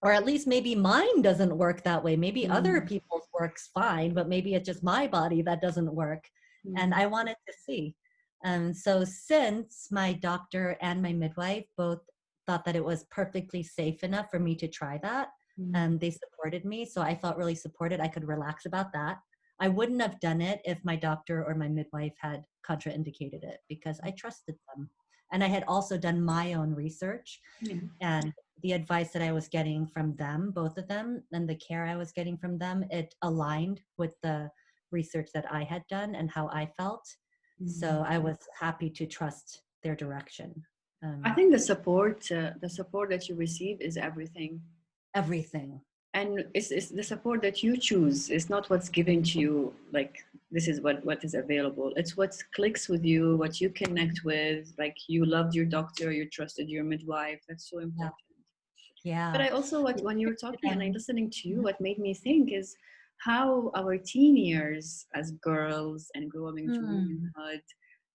or at least maybe mine doesn't work that way. Maybe other Mm. people's works fine, but maybe it's just my body that doesn't work. And Mm. I wanted to see. So since my doctor and my midwife both thought that it was perfectly safe enough for me to try that, Mm. they supported me. So I felt really supported. I could relax about that. I wouldn't have done it if my doctor or my midwife had contraindicated it because I trusted them. And I had also done my own research, Yeah. and the advice that I was getting from them, both of them, and the care I was getting from them, it aligned with the research that I had done and how I felt. Mm. So I was happy to trust their direction. I think the support that you receive is everything. Everything. And it's the support that you choose. It's not what's given to you, like this is what is available. It's what clicks with you, what you connect with. Like you loved your doctor, you trusted your midwife. That's so Yeah. important. But Yeah. I also, what It when you were took talking and I them- listening to you, what made me think is how our teen years as girls and growing into Mm, womanhood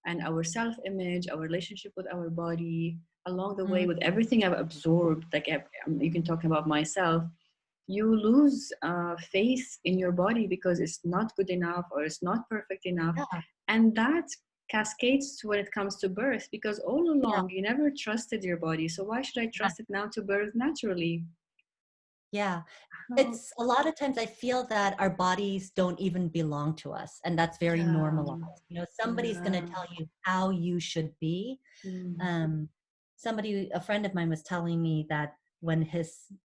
and our self-image, our relationship with our body, along the way mm, with everything I've absorbed, like you can talk about myself, you lose faith in your body because it's not good enough or it's not perfect enough. yeah. And that cascades to when it comes to birth because all Yeah. along you never trusted your body. So why should I Yeah. trust it now to birth naturally? Yeah. Oh, It's a lot of times I feel that our bodies don't even belong to us, and that's very yeah, normalized. Somebody's going to yeah. tell you how you should be. Mm, um, a friend of mine was telling me that when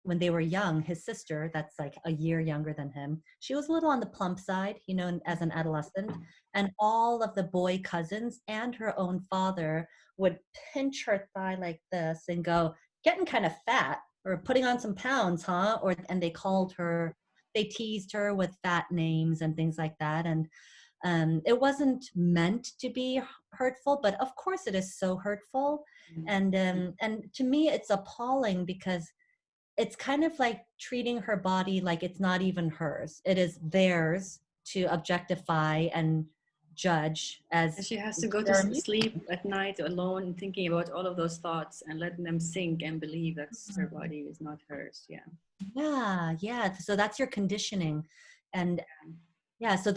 they were young, his sister, that's like a year younger than him, she was a little on the plump side, as an adolescent, and all of the boy cousins and her own father would pinch her thigh like this and go, getting kind of fat, or putting on some pounds, huh? And they teased her with fat names and things like that. And it wasn't meant to be hurtful, but of course it is so hurtful. And to me, it's appalling because it's kind of like treating her body like it's not even hers. It is theirs to objectify and judge and as she has to go to their amusement. sleep at night alone, thinking about all of those thoughts and letting them sink and believe that her body is not hers. Yeah. Yeah, yeah. So that's your conditioning. And yeah, so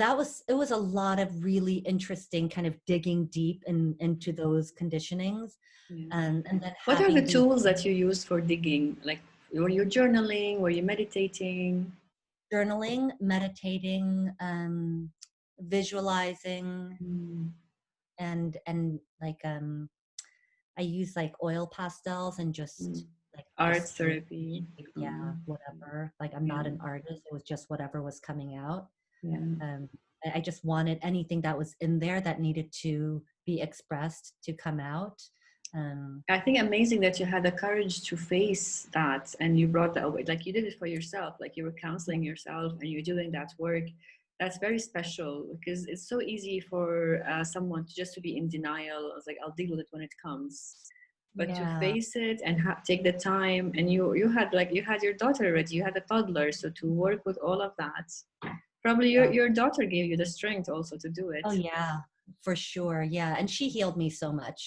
it was a lot of really interesting kind of digging deep into those conditionings, Yeah. and then What are the having the tools that you used for digging? Like, were you journaling? Were you meditating? journaling, meditating, visualizing, Mm. and like I use like oil pastels and Mm. like Art just to, therapy. yeah, whatever. Like I'm Yeah. not an artist. It was just whatever was coming out. Yeah. um, I just wanted anything that was in there that needed to be expressed to come out. I think amazing that you had the courage to face that and you brought that away. Like you did it for yourself, like you were counseling yourself and you're doing that work. That's very special because it's so easy for someone to just to be in denial. I was like, I'll deal with it when it comes. But to Yeah, face it and take the time, and you had your daughter already, you had a toddler, so to work with all of that, probably yeah. your daughter gave you the strength also to do Oh it. yeah, for sure. Yeah, and she healed me so much.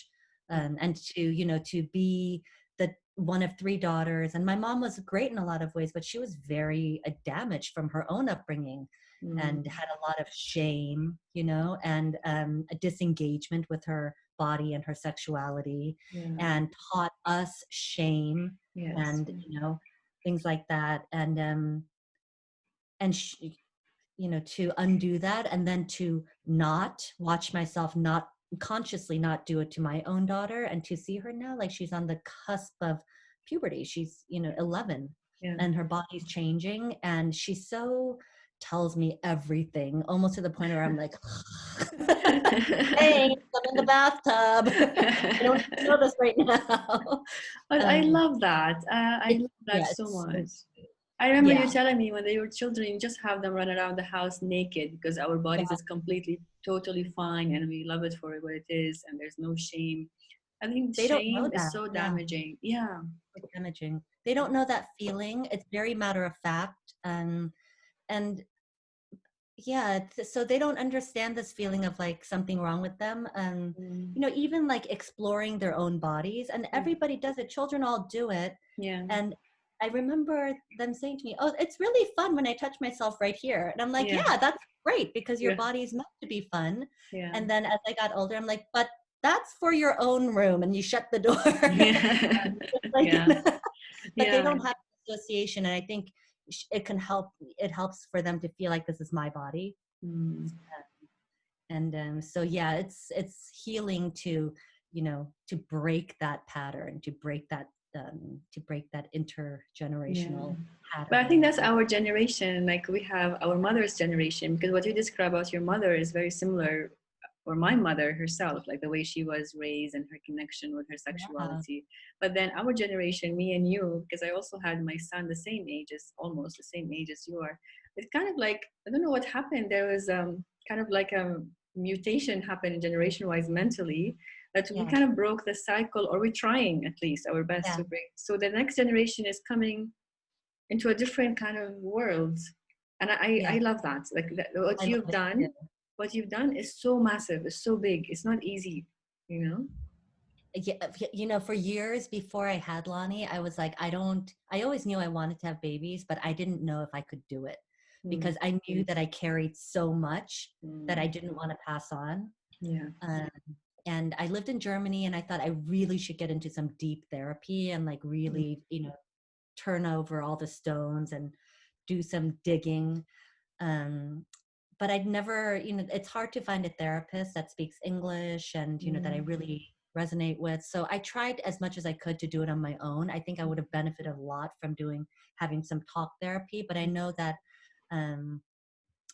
And to to be the one of three daughters, and my mom was great in a lot of ways, but she was very damaged from her own upbringing, Mm, and had a lot of shame, and a disengagement with her body and her sexuality, yeah. and taught us shame Yes. and things like that. And she, to undo that, and then to not watch myself, not consciously not do it to my own daughter, and to see her now like she's on the cusp of puberty. She's 11, Yeah. and her body's changing, and she so tells me everything, almost to the point where I'm like, hey, I'm in the bathtub. I don't need to know this right now. But I um love that. I love that yeah, so it's so much. sweet. I remember you Yeah, telling me when they were children, you just have them run around the house naked because our bodies yeah. is completely, totally fine and we love it for what it is and there's no shame. I think They don't shame know is that. so Yeah. damaging. Yeah. Damaging. They don't know that feeling. It's very matter of fact. And yeah, so they don't understand this feeling of like something wrong with them. Mm. You know, even like exploring their own bodies, and Mm. everybody does it. Children all do it. Yeah. And I remember them saying to me, "Oh, it's really fun when I touch myself right here." And I'm like, Yeah. "Yeah, that's great because your Yeah. body is meant to be fun." Yeah. And then as I got older, I'm like, "But that's for your own room," and you shut the door. Yeah. It's like, Yeah. but they Yeah. don't have association, and I think it can help. It helps for them to feel like this is my body. Mm. And so yeah, it's healing to, you know, to break that pattern, to break that Yeah. intergenerational But I think patterning. that's our generation. Like we have our mother's generation, because what you describe about your mother is very similar, or my mother herself, like the way she was raised and her connection with her Yeah, sexuality. But then our generation, me and you, because I also had my son the same age as, almost the same age as you are. It's kind of like, I don't know what happened. There was kind of like a mutation happened generation wise mentally, that we yeah, kind of broke the cycle, or we're trying at least our best yeah, to break. So the next generation is coming into a different kind of world, and I yeah. love that. Like that, what I love you've it too. done, what you've done is so massive, it's so big, it's not easy, you know. Yeah, you know, for years before I had Lonnie, I was like, I always knew I wanted to have babies, but I didn't know if I could do it Mm, because I knew that I carried so much that I mm, didn't want to pass on. yeah. Um, and I lived in Germany, and I thought I really should get into some deep therapy and like Mm, really, you know, turn over all the stones and do some digging. Um, but I'd never, you know, it's hard to find a therapist that speaks English and, you know, that I mm, really resonate with. So I tried as much as I could to do it on my own. I think I would have benefited a lot from having some talk therapy, but I know that um,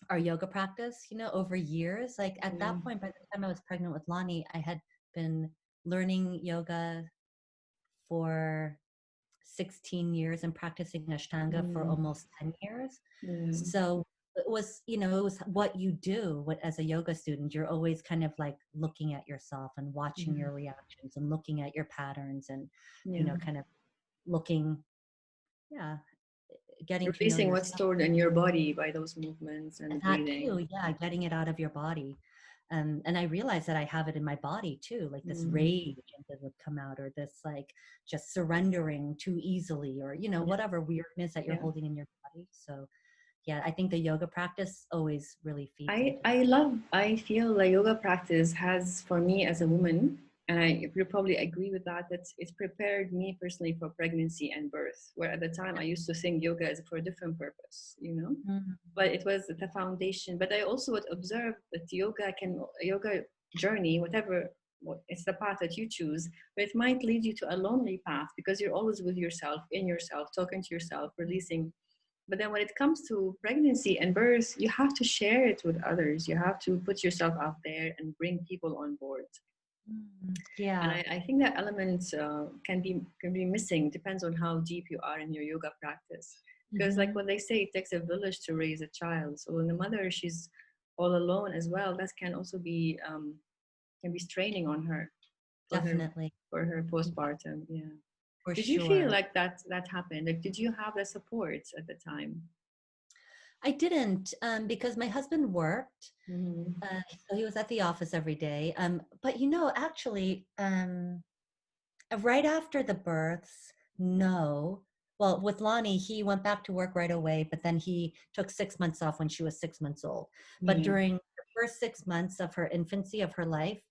our yoga practice, you know, over years, like at yeah. that point, by the time I was pregnant with Lonnie, I had been learning yoga for 16 years and practicing Ashtanga for Mm, almost 10 years. yeah. So it was, you know, it was what you do what, as a yoga student. You're always kind of like looking at yourself and watching Yeah. your reactions and looking at your patterns and, you Yeah. know, kind of looking, yeah, getting to know Releasing what's yourself. stored in your body by those movements and the That breathing. too, yeah, getting it out of your body. And I realized that I have it in my body too, like this Mm, rage that would come out, or this like just surrendering too easily, or you know, yeah. whatever weirdness that you're Yeah. holding in your body. So yeah, I think the yoga practice always really feeds into that. I feel like yoga practice has, for me as a woman, and you probably agree with that, that it's prepared me personally for pregnancy and birth, where at the time I used to think yoga is for a different purpose, you know. Mhm. But it was the foundation. But I also would observe that yoga journey, whatever, it's the path that you choose, but it might lead you to a lonely path, because you're always with yourself, in yourself, talking to yourself, releasing. But then when it comes to pregnancy and birth, you have to share it with others. You have to put yourself out there and bring people on board. And Yeah, I think that element can be missing. Depends on how deep you are in your yoga practice. Because like hmm, what they say, it takes a village to raise a child. So when the mother, she's all alone as well, that can be straining on her for her definitely. for her Yeah, postpartum. Yeah. for Did you feel sure. like that happened? Like, did you have the support at the time? I didn't because my husband worked. Mm-hmm. So he was at the office every day. But you know, actually, right after the births, no. Well, with Lonnie, he went back to work right away, but then he took 6 months off when she was 6 months old. But Yeah. during the first 6 months of her infancy, of her life,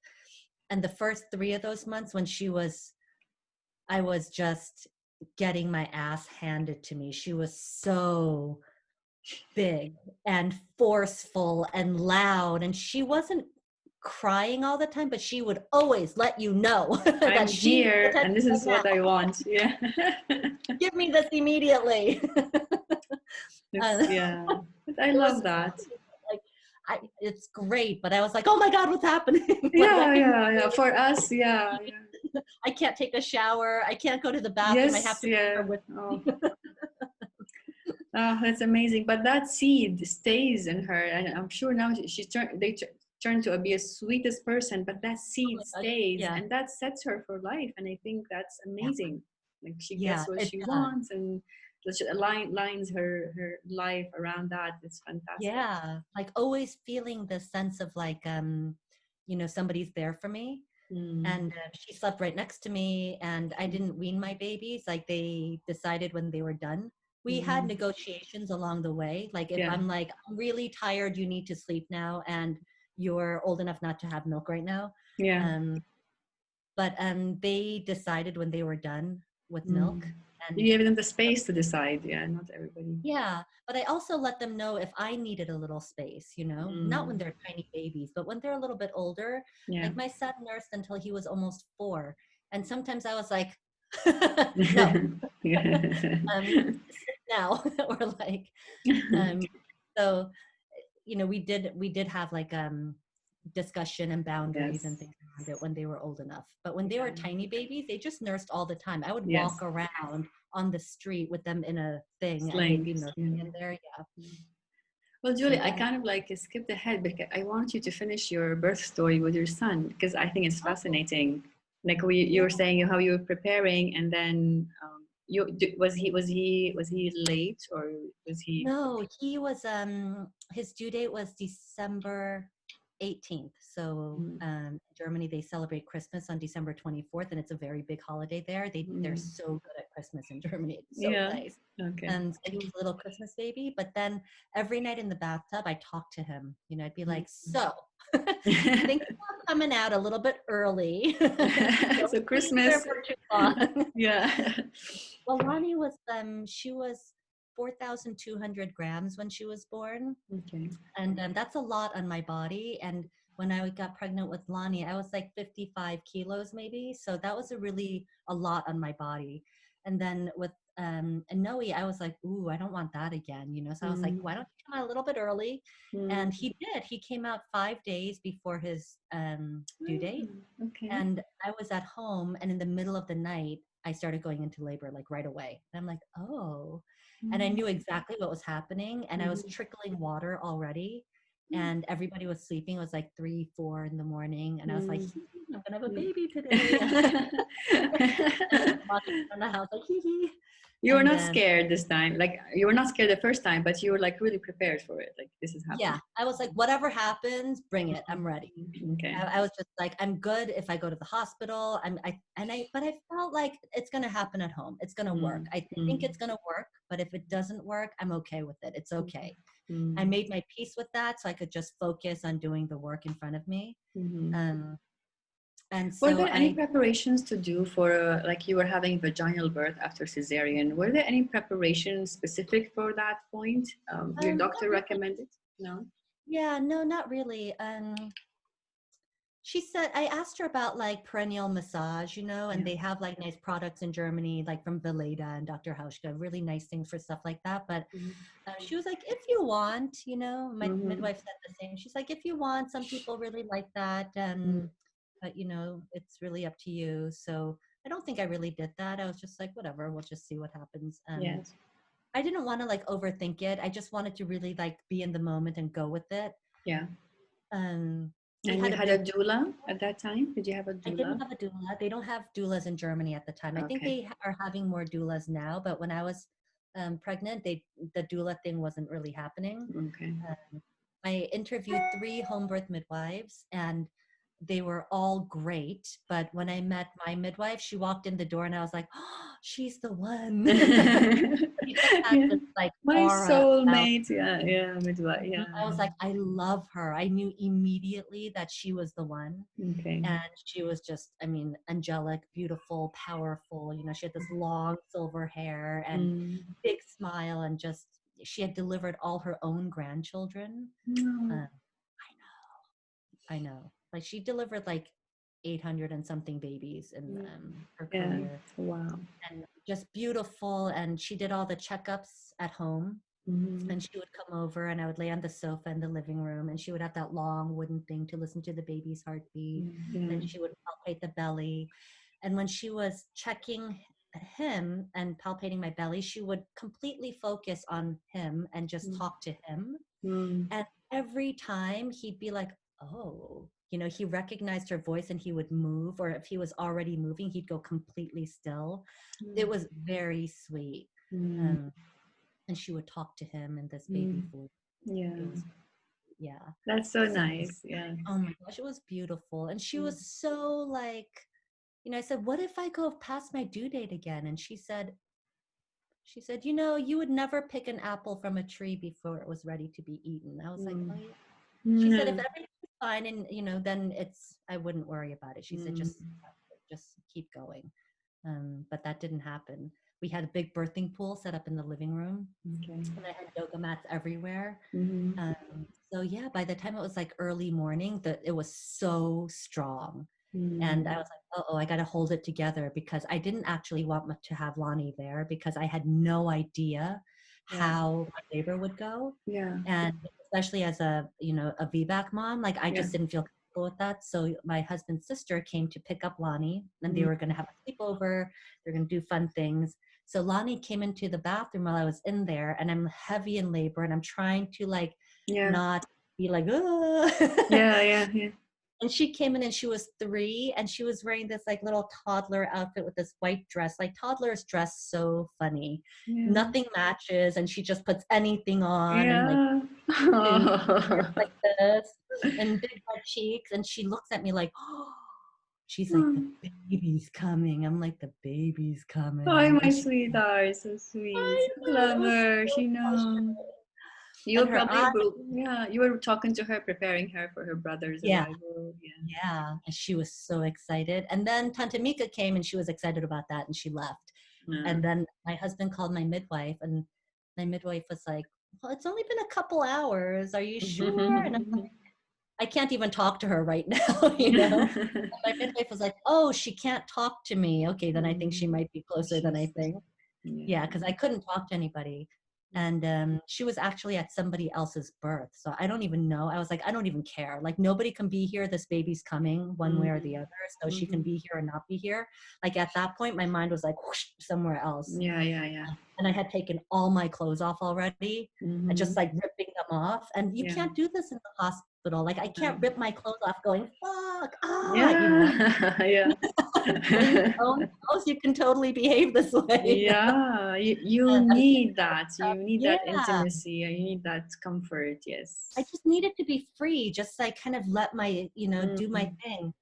and the first three of those months when I was just getting my ass handed to me. She was so big and forceful and loud, and she wasn't crying all the time, but she would always let you know that I'm she needs here attention and this is right what I now. want. Yeah. Give me this immediately. It's, uh, yeah. But I it was love that. like it's great, but I was like, oh my god, what's happening? Like Yeah, yeah, yeah. For us, yeah, yeah. I can't take a shower, I can't go to the bathroom, I have Yes, to bring her yeah. with Oh, me. that's amazing. But that seed stays in her, and I'm sure now turn to be a sweetest person. But that Oh seed my gosh, stays, yeah, and that sets her for life. And I think that's yeah, amazing. Like she yeah, gets what it she does. wants, and So she aligns her life around that. It's fantastic. Yeah, like always feeling the sense of like, you know, somebody's there for me. Mm. And she slept right next to me, and I didn't wean my babies. Like they decided when they were done. We had Mm. negotiations along the way. Like if Yeah. I'm like, I'm really tired, you need to sleep now, and you're old enough not to have milk right now. Yeah. Um, but they decided when they were done with milk. Mm. You And gave them the space to decide. Yeah, not everybody. yeah, but I also let them know if I needed a little space, you know, not when Mm. they're tiny babies, but when they're a little bit older. Yeah. Like my son nursed until he was almost 4. And sometimes I was like, no, sit now. Or like, um, so, you know, we did have like discussion and boundaries and Yes. things around it when they were old enough. But when they Yeah. were tiny babies, they just nursed all the time. I would Yes. walk around on the street with them in a thing and they'd be Slings. nursing Yeah. in there. Yeah. Well, So Julie, I that, kind of like skipped ahead because I want you to finish your birth story with your son because I think it's oh, fascinating. Like you yeah. were saying how you were preparing, and then was he late or was he? No, he was his due date was December 18th. So Mm, in Germany they celebrate Christmas on December 24th, and it's a very big holiday there. They're mm, so good at Christmas in Germany. It's so yeah. nice. Okay. And so he was a little Christmas baby, but then every night in the bathtub I talked to him. You know, I'd be like, "So, think about coming out a little bit early. Don't So leave there Christmas, for too long." yeah. Well, Lonnie was she was 4,200 grams when she was born, Okay. and that's a lot on my body. And when I got pregnant with Lonnie, I was like 55 kilos maybe, so that was a lot on my body. And then with and Noe, I was like, ooh, I don't want that again, you know. So I was like, Mm, why don't you come out a little bit early? And mm. he did. He came out 5 days before his due date, Ah, okay. and I was at home, and in the middle of the night, I started going into labor like right away. And I'm like, oh. And I Mm, knew exactly what was happening. And I was mhm. trickling water already. Mm, And everybody was sleeping. It was like 3, 4 in the morning. And I was like, mm, hee hee, I'm gonna have a mm. baby today. And I'm walking around the house like hee hee. You were And not scared this time. Like you were not scared the first time, but you were like really prepared for it. Like this is yeah, happening. I was like, whatever happens, bring it. I'm ready. Okay. I was just like, I'm good if I go to the hospital. But I felt like it's going to happen at home. It's going to work. Mm, I think mm, it's going to work, but if it doesn't work, I'm okay with it. It's okay. I mm, made my peace with that so I could just focus on doing the work in front of me. mm. Um, and Were so there any preparations to do for like you were having vaginal birth after cesarean? Were there any preparations specific for that point? Your not doctor really. recommended? No. Yeah, no, not really. She said, I asked her about like perennial massage, you know, and Yeah. they have like nice products in Germany, like from Veleda and Dr. Hauschka, really nice things for stuff like that. But she was like, if you want, you know, my Mm-hmm. midwife said the same. She's like, if you want, some people really like that. But, you know, it's really up to you. So I don't think I really did that. I was just like, whatever, we'll just see what happens. Yes. I didn't want to like overthink it. I just wanted to really like be in the moment and go with it. Yeah. We And you had a had a big doula at that time? Did you have a I didn't doula? have a doula. They don't have doulas in Germany at the time. I think Okay. they are having more doulas now, but when I was pregnant, the doula thing wasn't really happening. Okay. I interviewed 3 home birth midwives, and they were all great. But when I met my midwife, she walked in the door, and I was like, oh, she's the one. She just had Yeah. this like My aura about soulmate. Yeah. Yeah. Midwife. Mhm. Yeah. I was like, I love her. I knew immediately that she was the one. Okay. And she was just, I mean, angelic, beautiful, powerful. You know, she had this long silver hair and Mm. big smile, and just, she had delivered all her own grandchildren. No. Uh, I know. Like she delivered like 800 and something babies in her Yeah. career, Wow. and just beautiful. And she did all the checkups at home. Mm-hmm. And she would come over, and I would lay on the sofa in the living room, and she would have that long wooden thing to listen to the baby's heartbeat. Yeah. And she would palpate the belly. And when she was checking him and palpating my belly, she would completely focus on him and just talk to him. Mm. And every time he'd be like, oh, he recognized her voice and he would move, or if he was already moving, he'd go completely still. It was very sweet. Mm. Um, and she would talk to him in this baby Mm. voice. It Yeah. was, yeah. That's so So, nice. Yeah. oh my gosh, it was beautiful. And she Mm. was so like, I said, what if I go past my due date again? And she said, you would never pick an apple from a tree before it was ready to be eaten. I was like, Mm. oh yeah. She said, if Mm. everything's fine and, then I wouldn't worry about it. She said, Mm. just keep going. But that didn't happen. We had a big birthing pool set up in the living room, Okay. and I had yoga mats everywhere. Mm-hmm. So yeah, by the time it was like early morning, it was so strong. And I Mm. was like, oh, I got to hold it together, because I didn't actually want to have Lonnie there, because I had no idea Yeah. how my labor would go. Yeah. And especially as a VBAC mom, like I Yeah. just didn't feel comfortable with that. So my husband's sister came to pick up Lonnie, and they Mm. were going to have a sleepover. They're going to do fun things. So Lonnie came into the bathroom while I was in there, and I'm heavy in labor, and I'm trying to like Yeah. not be like, oh. Yeah. Yeah. Yeah. And she came in and she was 3, and she was wearing this like little toddler outfit with this white dress. Like toddlers dress so funny. Yeah. Nothing matches, and she just puts anything on, and like Yeah. and Oh. like this and big red cheeks. And she looks at me like, oh, she's like, the baby's coming. I'm like, the baby's Hi, coming. my And she, sweetheart, so sweet, I so know, it was clever. so She knows. special. You And were her probably, eyes, yeah, you were talking to her, preparing her for her brother's yeah. arrival. Yeah. Yeah, and she was so excited. And then Tante Mika came, and she was excited about that, and she left. Yeah. And then my husband called my midwife, and my midwife was like, well, it's only been a couple hours. Are you sure? And I'm like, I can't even talk to her right now, My midwife was like, oh, she can't talk to me. Okay, then I think she might be closer than I She's, think. yeah. Yeah, because I couldn't talk to anybody. And she was actually at somebody else's birth. So I don't even know. I was like, I don't even care. Like, nobody can be here. This baby's coming one way or the other. So she can be here or not be here. Like, at that point, my mind was like, whoosh, somewhere else. Yeah, yeah, yeah. And I had taken all my clothes off already, and just like ripping them off. And you Yeah. can't do this in the hospital. Like, I can't rip my clothes off going, fuck, Yeah, yeah. When you own house, you can totally behave this way. Yeah, you And I'm need that. You need that yeah, intimacy. You need that comfort. I Yes. just needed to be free, just like kind of let my, do my Mm. thing.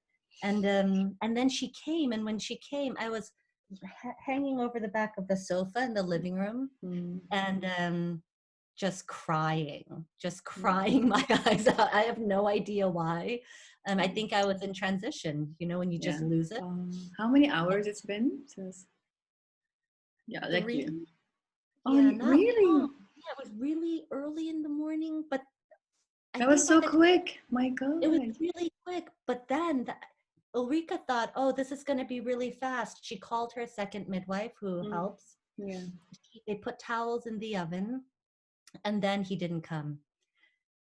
And then she came, and when she came, I was hanging over the back of the sofa in the living room, Mm. and just crying my eyes out. I have no idea why. I think I was in transition, when you just Yeah. lose it. How many hours it's been since? Yeah, like 3, you. Oh, yeah, not long. really? Yeah, it was really early in the morning, but I That think was by so the time quick. My it was God. really quick. But then Ulrika thought, oh, this is going to be really fast. She called her second midwife who Mm. helps. Yeah. They put towels in the oven, and then he didn't come.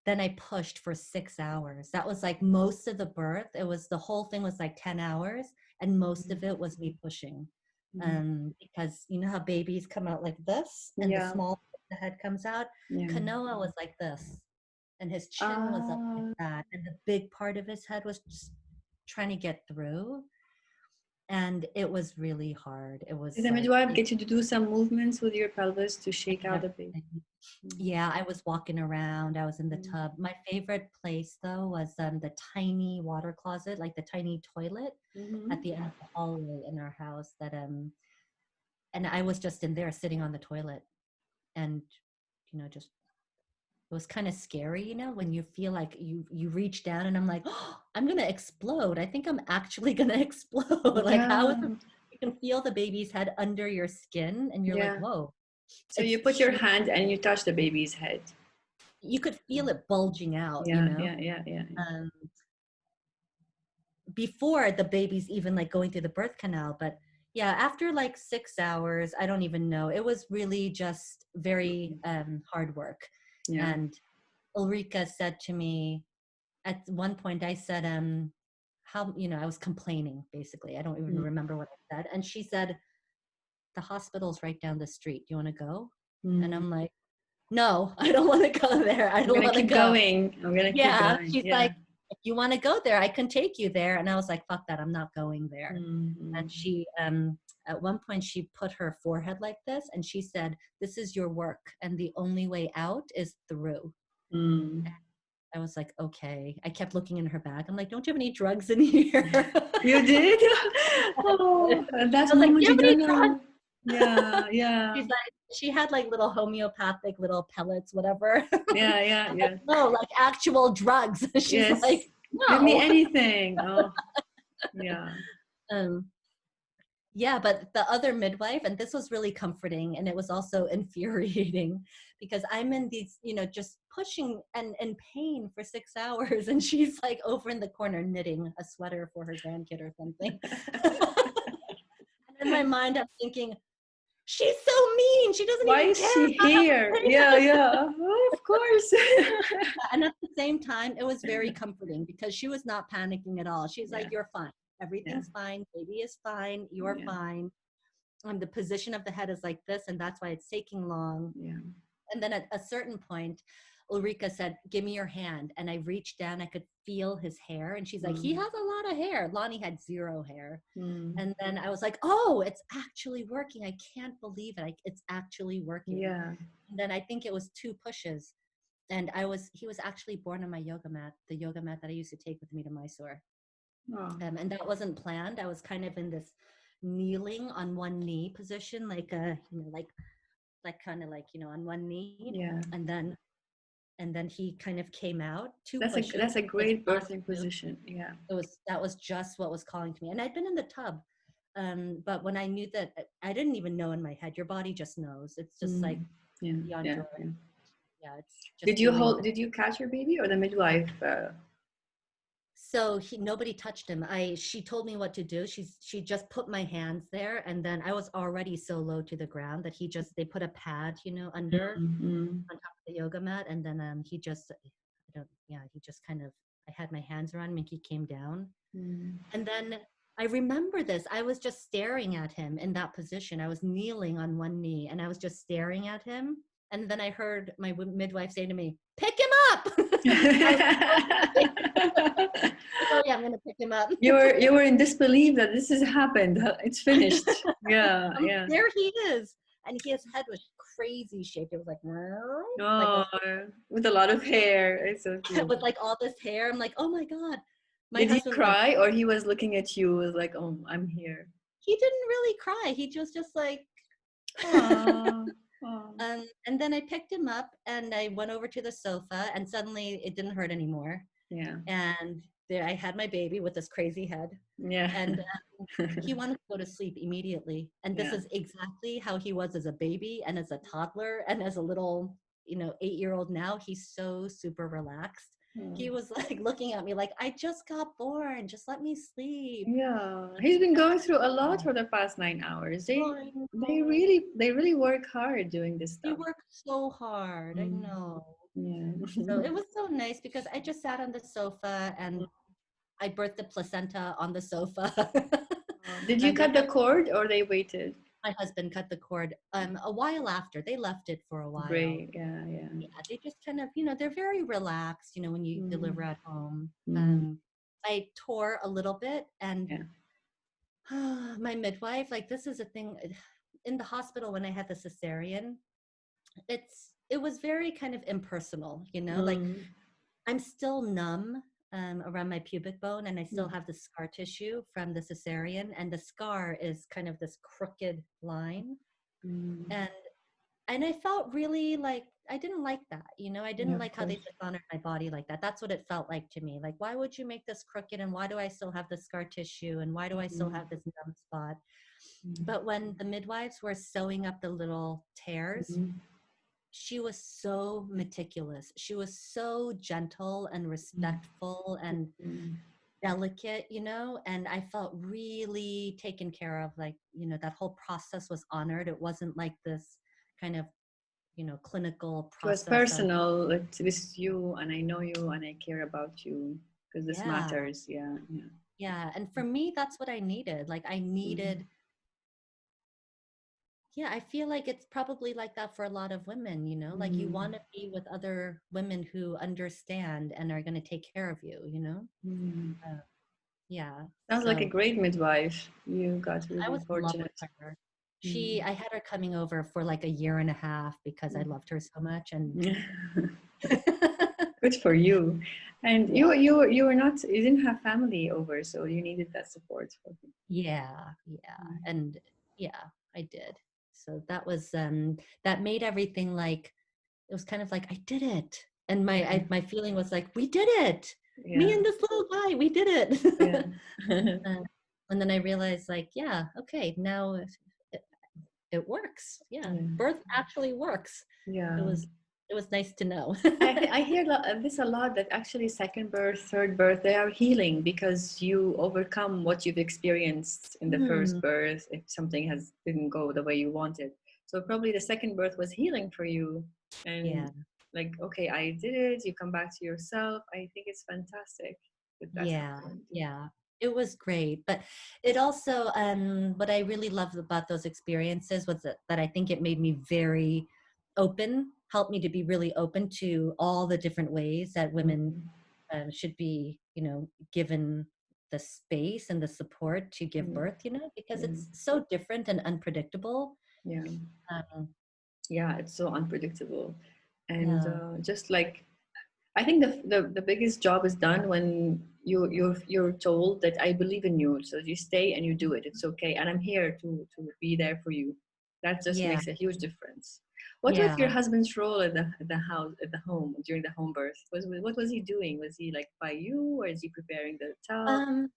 Then I pushed for 6 hours. That was like most of the birth. The whole thing was like 10 hours, and most of it was me pushing. Mm. Because you know how babies come out like this, and Yeah. the head comes out? Yeah. Kanoa was like this, and his chin was up like Ah. that, and the big part of his head was just trying to get through. And it was really hard. It was Did the like midwife get you to do some movements with your pelvis to shake out the baby? everything. Yeah, I was walking around. I was in the Mm. tub. My favorite place though was the tiny water closet, like the tiny toilet at the end of the hallway in our house. And I was just in there sitting on the toilet, and just it was kind of scary, when you feel like you reach down, and I'm like, oh, I'm gonna explode. I think I'm actually gonna explode. Like, how is Yeah. it? You can feel the baby's head under your skin, and you're like, Yeah. whoa, So it's you put your huge. hand and you touch the baby's head. You could feel it bulging out, Yeah, yeah, yeah, yeah. um, before the baby's even like going through the birth canal. But yeah, after like 6 hours, I don't even know. It was really just very hard work. Yeah. And Ulrika said to me at one point, I said, how, I was complaining basically. I don't even remember what I said. And she said, the hospital's right down the street. You want to go? And I'm like, no, I don't want to go there. I I'm don't gonna want to keep go. going. I'm gonna keep Yeah. going. She's Yeah. like, if you want to go there, I can take you there. And I was like, fuck that, I'm not going there. And she, at one point, she put her forehead like this, and she said, "This is your work, and the only way out is through." I was like, okay. I kept looking in her bag. I'm like, don't you have any drugs in here? You did? Oh, at I that was like, do moment you you have any don't drugs? know. Yeah, yeah, She's like, she had like little homeopathic little pellets, whatever. yeah, yeah, I'm like, yeah. no, like actual drugs. She's Yes. like, Give me no. anything. Oh, yeah. Um, yeah, but the other midwife, and this was really comforting, and it was also infuriating because I'm in these, just pushing and in pain for 6 hours, and she's like over in the corner knitting a sweater for her grandkid or something. And in my mind, I'm thinking, she's so mean. She doesn't Why even is care she about here? Yeah, us. yeah. Oh, of course. And at the same time, it was very comforting because she was not panicking at all. She's like, Yeah, you're fine. yeah, Everything's fine. Baby is fine. You're yeah, fine. The position of the head is like this, and that's why it's taking long. yeah. And then at a certain point, Ulrika said, give me your hand. And I reached down, I could feel his hair. And she's like, he has a lot of hair. Lonnie had zero hair. And then I was like, oh, it's actually working. I can't believe it. It's actually working. Yeah. And then I think it was 2 pushes. And he was actually born on my yoga mat, the yoga mat that I used to take with me to Mysore. Oh, And that wasn't planned. I was kind of in this kneeling on one knee position, like kind of like, on one knee. yeah. And then he kind of came out, 2 That's a pushes. that's a Was great enough birthing to do. position. Yeah. That was just what was calling to me. And I'd been in the tub. But when I knew that, I didn't even know in my head, your body just knows. It's just like Yeah, beyond yeah, your, yeah. yeah, it's just doing the. Did you catch your baby or the midwife? So nobody touched him. She told me what to do. She just put my hands there, and then I was already so low to the ground that they put a pad, under on top of the yoga mat, and then he just, I don't, yeah, he just kind of, I had my hands around him, and he came down, and then I remember this. I was just staring at him in that position. I was kneeling on one knee, and I was just staring at him, and then I heard my midwife say to me, "Pick him up." I was like, okay. Oh yeah, I'm gonna pick him up. You were in disbelief that this has happened. It's finished. Yeah, yeah. There he is, and his head was crazy shaped. It was like, Oh, with a lot of hair. It's so cute. with like all this hair. I'm like, oh my god. My Did he husband was. cry or he was looking at you was like, oh, I'm here. He didn't really cry. He just like. Oh, oh. And then I picked him up and I went over to the sofa, and suddenly it didn't hurt anymore. Yeah. And there I had my baby with this crazy head, Yeah. and he wanted to go to sleep immediately. And this Yeah. is exactly how he was as a baby and as a toddler and as a little, 8-year-old now. He's so super relaxed. He was like looking at me like, I just got born. Just let me sleep. Yeah. He's been going through a lot for the past 9 hours. They really work hard doing this They stuff. work so hard. I know. Yeah. So it was so nice because I just sat on the sofa and I birthed the placenta on the sofa. Did you cut the cord or they waited? My husband cut the cord a while after. They left it for a while. Great. Yeah, yeah. Yeah, they just kind of, they're very relaxed, when you deliver at home. I tore a little bit, and my midwife, like, this is a thing in the hospital when I had the cesarean, it was very kind of impersonal, like I'm still numb around my pubic bone, and I still have the scar tissue from the cesarean, and the scar is kind of this crooked line. And I felt really like, I didn't like that, I didn't like how they dishonored my body like that. That's what it felt like to me. Like, why would you make this crooked, and why do I still have the scar tissue, and why do I still have this numb spot? But when the midwives were sewing up the little tears, she was so meticulous. She was so gentle and respectful and delicate, and I felt really taken care of. Like, that whole process was honored. It wasn't like this kind of, clinical process. It was personal. Like, this is you, and I know you, and I care about you because this matters. Yeah, yeah. Yeah, and for me, that's what I needed. Like, I needed Yeah, I feel like it's probably like that for a lot of women, you know, like you want Mm. to be with other women who understand and are going to take care of you, you know? Mm. Uh, yeah. Sounds like a So great midwife. You got I really was in love with fortunate. her. Mm. I had her coming over for like a year and a half because I loved her so much. And Good for you. And yeah, you were not, you didn't have family over, so you needed that support. yeah. And yeah, I did. So that was, that made everything like, it was kind of like, I did it. And Yeah, my feeling was like, we did it. Me yeah, and this little guy, we did yeah, it. Uh, and then I realized like, yeah, okay, now it, it works. Yeah, yeah, birth actually works. It yeah. was it was nice to know. I hear this a lot, that actually second birth, third birth, they are healing because you overcome what you've experienced in the first Hmm, birth if something has didn't go the way you wanted. So probably the second birth was healing for you, and yeah, like, okay, I did it. You come back to yourself. I think it's fantastic that that's yeah, happened. yeah. It was great, but it also what I really loved about those experiences was that I think it made me very open, helped me to be really open to all the different ways that women Mhm. should be, you know, given the space and the support to give Mm. birth, you know, because Yeah, it's so different and unpredictable. yeah, Um, yeah. It's so unpredictable, and yeah, just like, I think the biggest job is done when you're told that I believe in you, so you stay and you do it. It's okay, and I'm here to be there for you. That just yeah, makes a huge difference. What was your yeah. husband's role at the house, at the home, during the home birth? What was he doing? Was he like by you, or is he preparing the tub? Um,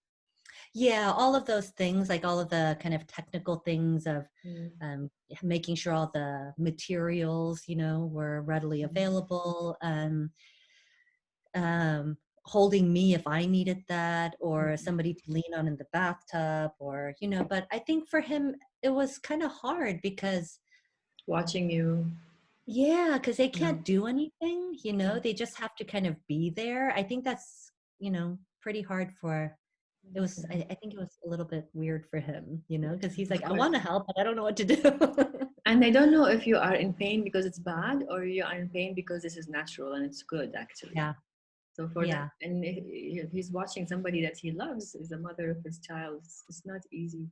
yeah, all of those things, like all of the kind of technical things of Mm, making sure all the materials, you know, were readily mm, available, um, holding me if I needed that, or mm. somebody to lean on in the bathtub, or, you know, but I think for him, it was kind of hard because, Watching you. yeah, because they Yeah, can't do anything, you yeah. know, they just have to kind of be there. I think that's, you know, pretty hard for it was I think it was a little bit weird for him, you know, because he's Of like, I course. want to help, but I don't know what to do. And they don't know if you are in pain because it's bad, or you are in pain because this is natural and it's good, actually. Yeah, So for that, yeah, and if he's watching somebody that he loves, is the mother of his child, it's not easy.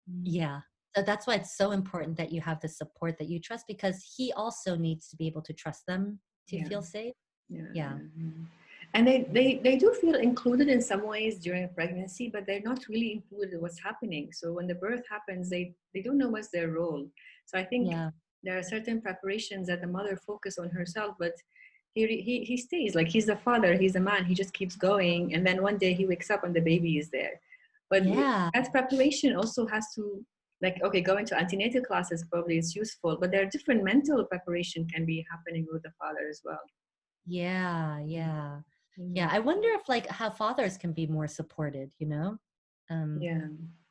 Mm. yeah. So that's why it's so important that you have the support that you trust because he also needs to be able to trust them to Yeah, feel safe. yeah, Yeah. yeah, yeah. And they do feel included in some ways during pregnancy, but they're not really included in what's happening. So when the birth happens, they don't know what's their role. So I think Yeah. there are certain preparations that the mother focus on herself, but he stays like he's the father, he's the man. He just keeps going, and then one day he wakes up and the baby is there. But Yeah. that preparation also has to, like, okay, going to antenatal classes probably is useful, but there are different mental preparation can be happening with the father as well. Yeah. Yeah. Yeah. Mm. I wonder if like how fathers can be more supported, you know? Um, Yeah.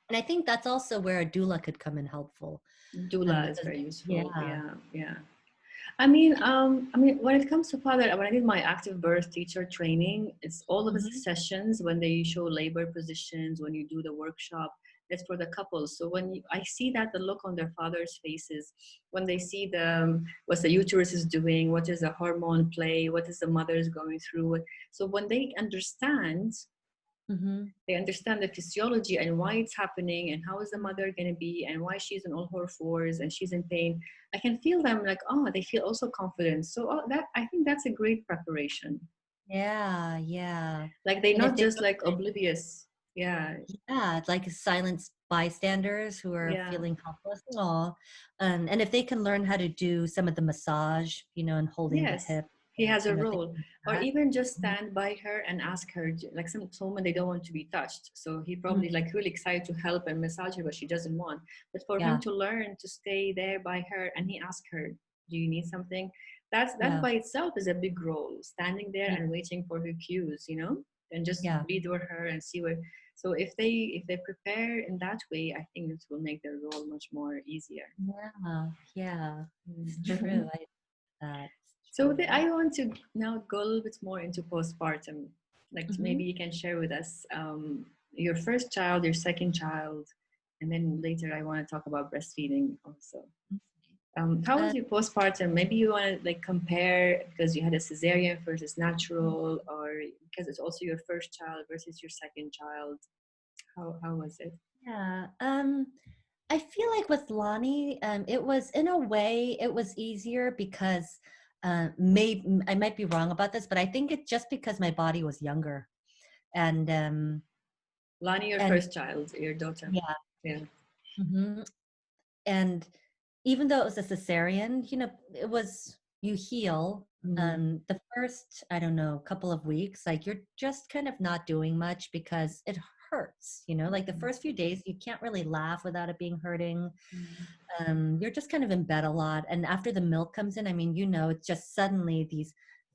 and I think that's also where a doula could come in helpful. Doula is Because very useful. yeah. Yeah, yeah. When it comes to father, when I did my active birth teacher training, it's all of the Mhm. sessions when they show labor positions, when you do the workshop, that's for the couples. So I see that the look on their fathers' faces, when they see what the uterus is doing, what is the hormone play, what is the mother's going through. So when Mhm. they understand the physiology and why it's happening and how is the mother going to be and why she's on all her fours and she's in pain. I can feel them like, oh, they feel also confident. So that, I think that's a great preparation. Yeah. Yeah. Like they're And if not they just like oblivious. Yeah, yeah, it's like silent bystanders who are yeah. feeling helpless and all. And if they can learn how to do some of the massage, you know, and holding the Yes, hip, he has you a know, things role. like Or that. even just Mhm. stand by her and ask her, like some women, they don't want to be touched. So he Mm, probably like really excited to help and massage her, but she doesn't want. But for him yeah, to learn to stay there by her and he asked her, do you need something? That yeah, by itself is a big role, standing there yeah, and waiting for her cues, and just yeah, breathe with her and see where. So if they prepare in that way, I think it will make their role much more easier. yeah, yeah. It's true. Mm. That's So true. I want to now go a little bit more into postpartum. Like Hmm. maybe you can share with us your first child, your second child, And then later I want to talk about breastfeeding also. How Uh, was your postpartum? Maybe you want to like compare because you had a cesarean versus natural, or because it's also your first child versus your second child. How was it? yeah. I feel like with Lonnie, it was in a way it was easier because maybe I might be wrong about this, but I think it's just because my body was younger, and Lani, your and first child, your daughter. yeah. Yeah. Mhm. And even though it was a cesarean, it was you heal. Mm. The first, I don't know, couple of weeks, like you're just kind of not doing much because it hurts, like the first few days, you can't really laugh without it being hurting. Mm. You're just kind of in bed a lot. And after the milk comes in, I mean, it's just suddenly these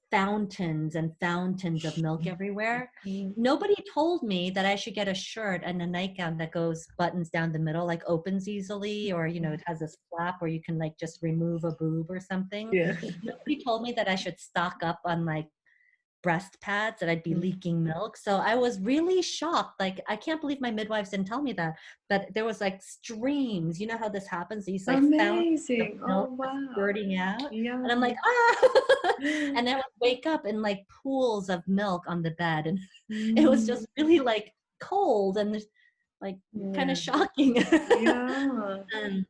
fountains and fountains of milk everywhere. Mm. Nobody told me that I should get a shirt and a nightgown that goes buttons down the middle, like opens easily, or, it has this flap where you can like just remove a boob or something. Yeah. Nobody told me that I should stock up on like breast pads, that I'd be Mm. leaking milk. So I was really shocked. Like, I can't believe my midwives didn't tell me that there was like streams. You know how this happens? These like fountains of Amazing. Oh milk wow. spurting out. Yeah. And I'm like, ah. And I would wake up in like pools of milk on the bed. And it was Mm. just really like cold and like kind of Yeah. shocking. Yeah. um,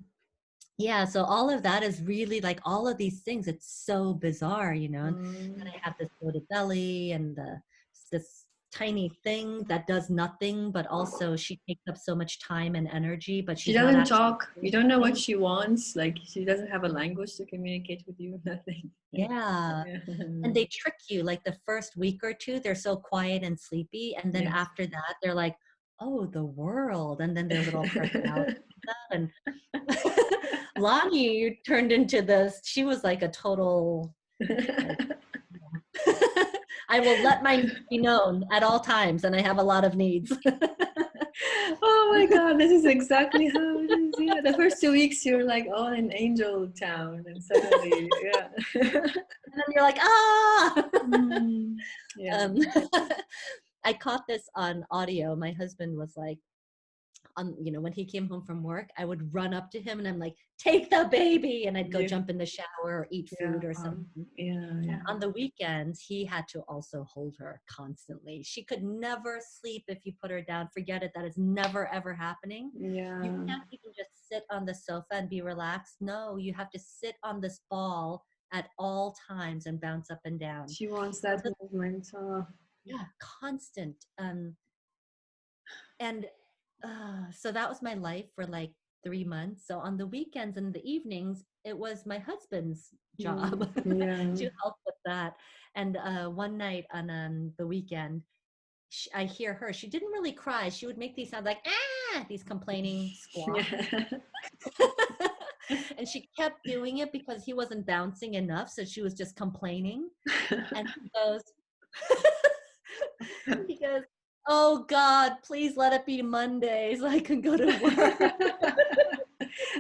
yeah, so all of that is really like all of these things, it's so bizarre, and Mm. I have this bloated belly and this tiny thing that does nothing, but also she takes up so much time and energy, but She she's not doesn't actually talk. You doing don't know what anything. she wants. Like she doesn't have a language to communicate with you. Nothing. Yeah. Yeah. And they trick you like the first week or two, they're so quiet and sleepy. And then Yes. after that, they're like, oh, the world. And then their little personality. And Lonnie turned into this, she was like a total, like, I will let my needs be known at all times, and I have a lot of needs. Oh my God, this is exactly how it is. Yeah, the first 2 weeks you're like all in Angel Town, and suddenly, yeah. And then you're like, ah. Mm, yeah. um, I caught this on audio. My husband was like, when he came home from work, I would run up to him and I'm like, take the baby. And I'd go Yeah. jump in the shower or eat Yeah. food or something. Yeah. And Yeah. on the weekends, he had to also hold her constantly. She could never sleep if you put her down. Forget it. That is never, ever happening. You Yeah. can't even just sit on the sofa and be relaxed. No, you have to sit on this ball at all times and bounce up and down. She wants that So, movement. Oh. yeah, constant. And so that was my life for like 3 months. So on the weekends and the evenings, it was my husband's job Yeah. to help with that. And one night on the weekend, I hear her. She didn't really cry. She would make these sounds like these complaining squawks. Yeah. And she kept doing it because he wasn't bouncing enough. So she was just complaining. And he goes, oh God, please let it be Monday so I can go to work.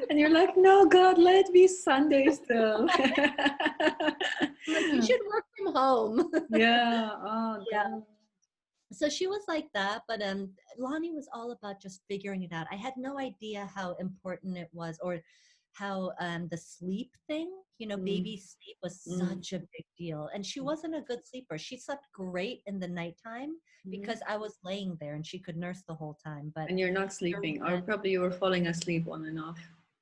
And you're like, no, God, let it be Sunday still. Like, you should work from home. Yeah. Oh, Yeah. God. So she was like that, but Lonnie was all about just figuring it out. I had no idea how important it was, or how the sleep thing, baby sleep was Mm. such a big deal. And she wasn't a good sleeper. She slept great in the nighttime Mm. because I was laying there and she could nurse the whole time. But And you're not sleeping, or probably you were falling asleep on and off.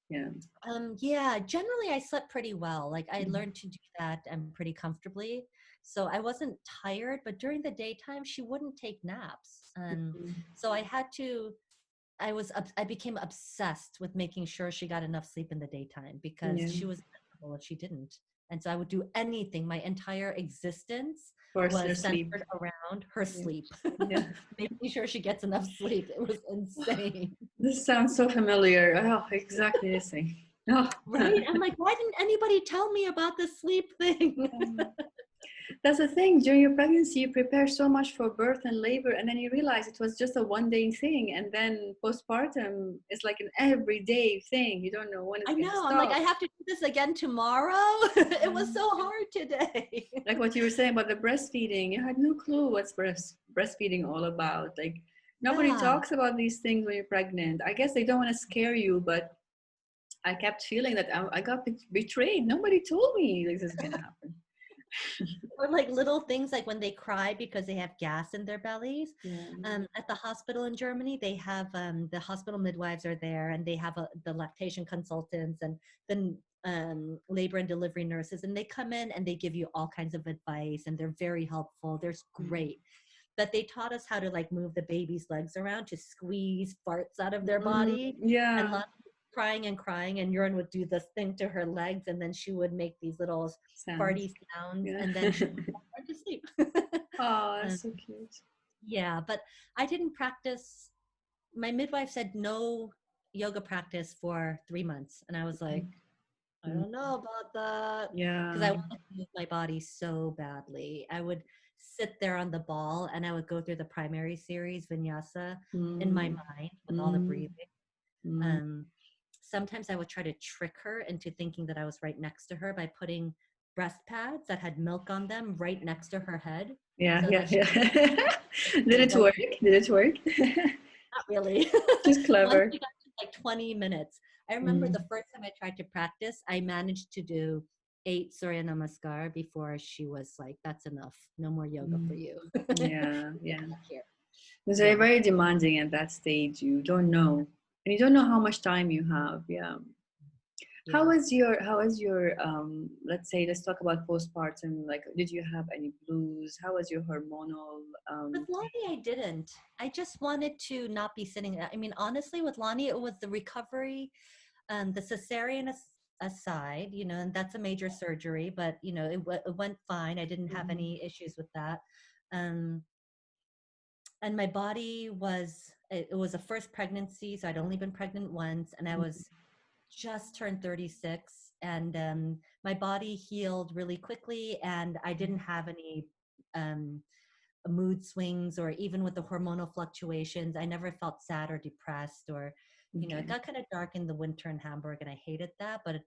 Yeah. yeah, generally I slept pretty well. Like I Mm. learned to do that pretty comfortably. So I wasn't tired, but during the daytime she wouldn't take naps. So I became obsessed with making sure she got enough sleep in the daytime because Yeah. she was miserable if she didn't. And so I would do anything. My entire existence Force her was sleep. centered around her Yeah. sleep, Yeah. making sure she gets enough sleep. It was insane. This sounds so familiar. Oh, exactly the same. Oh. Right? I'm like, why didn't anybody tell me about the sleep thing? That's the thing. During your pregnancy, you prepare so much for birth and labor, and then you realize it was just a one-day thing. And then postpartum is like an everyday thing. You don't know when it's I going to know. I'm like, I stop. have to do this again tomorrow. It was so hard today. Like what you were saying about the breastfeeding, you had no clue what's breastfeeding all about. Like Nobody Yeah. talks about these things when you're pregnant. I guess they don't want to scare you, but I kept feeling that I got betrayed. Nobody told me this is gonna happen. Or like little things like when they cry because they have gas in their bellies. Yeah. At the hospital in Germany, they have the hospital midwives are there, and they have the lactation consultants and then labor and delivery nurses, and they come in and they give you all kinds of advice, and they're very helpful. They're great. But they taught us how to like move the baby's legs around to squeeze farts out of their body. And Yeah. Lana was crying and crying, and Yurin would do this thing to her legs, and then she would make these little Sounds. farty sounds, Yeah. and then she would fall back to sleep. Oh, um, that's so cute. yeah, but I didn't practice. My midwife said no yoga practice for 3 months, and I was like, I Mm. don't know about that, because Yeah. I wanted to move my body so badly. I would sit there on the ball and I would go through the primary series vinyasa in my Mm. mind with all the Mm. breathing. Mm. Um, Sometimes I would try to trick her into thinking that I was right next to her by putting breast pads that had milk on them right next to her head Yeah, so yeah, that she yeah. Did was it right. work? Did it work? Not really. She's Once clever. we got to like 20 minutes. I remember Mm. the first time I tried to practice, I managed to do 8 Surya Namaskar before she was like, that's enough. No more yoga for Mm. you. Yeah, Get yeah. back here. Because they're Yeah. very demanding at that stage. You don't know, and you don't know how much time you have. Yeah. Yeah. How was your let's say let's talk about postpartum. Like, did you have any blues? How was your hormonal With Lonnie, I didn't. I just wanted to not be sitting. I mean, honestly, with Lonnie, it was the recovery, the cesarean aside, and that's a major surgery, but it went fine. I didn't have Mhm. any issues with that. Um, and my body it was a first pregnancy, so I'd only been pregnant once, and I was just turned 36, and my body healed really quickly, and I didn't have any um, mood swings, or even with the hormonal fluctuations, I never felt sad or depressed, or it Okay. got kind of dark in the winter in Hamburg, and I hated that. But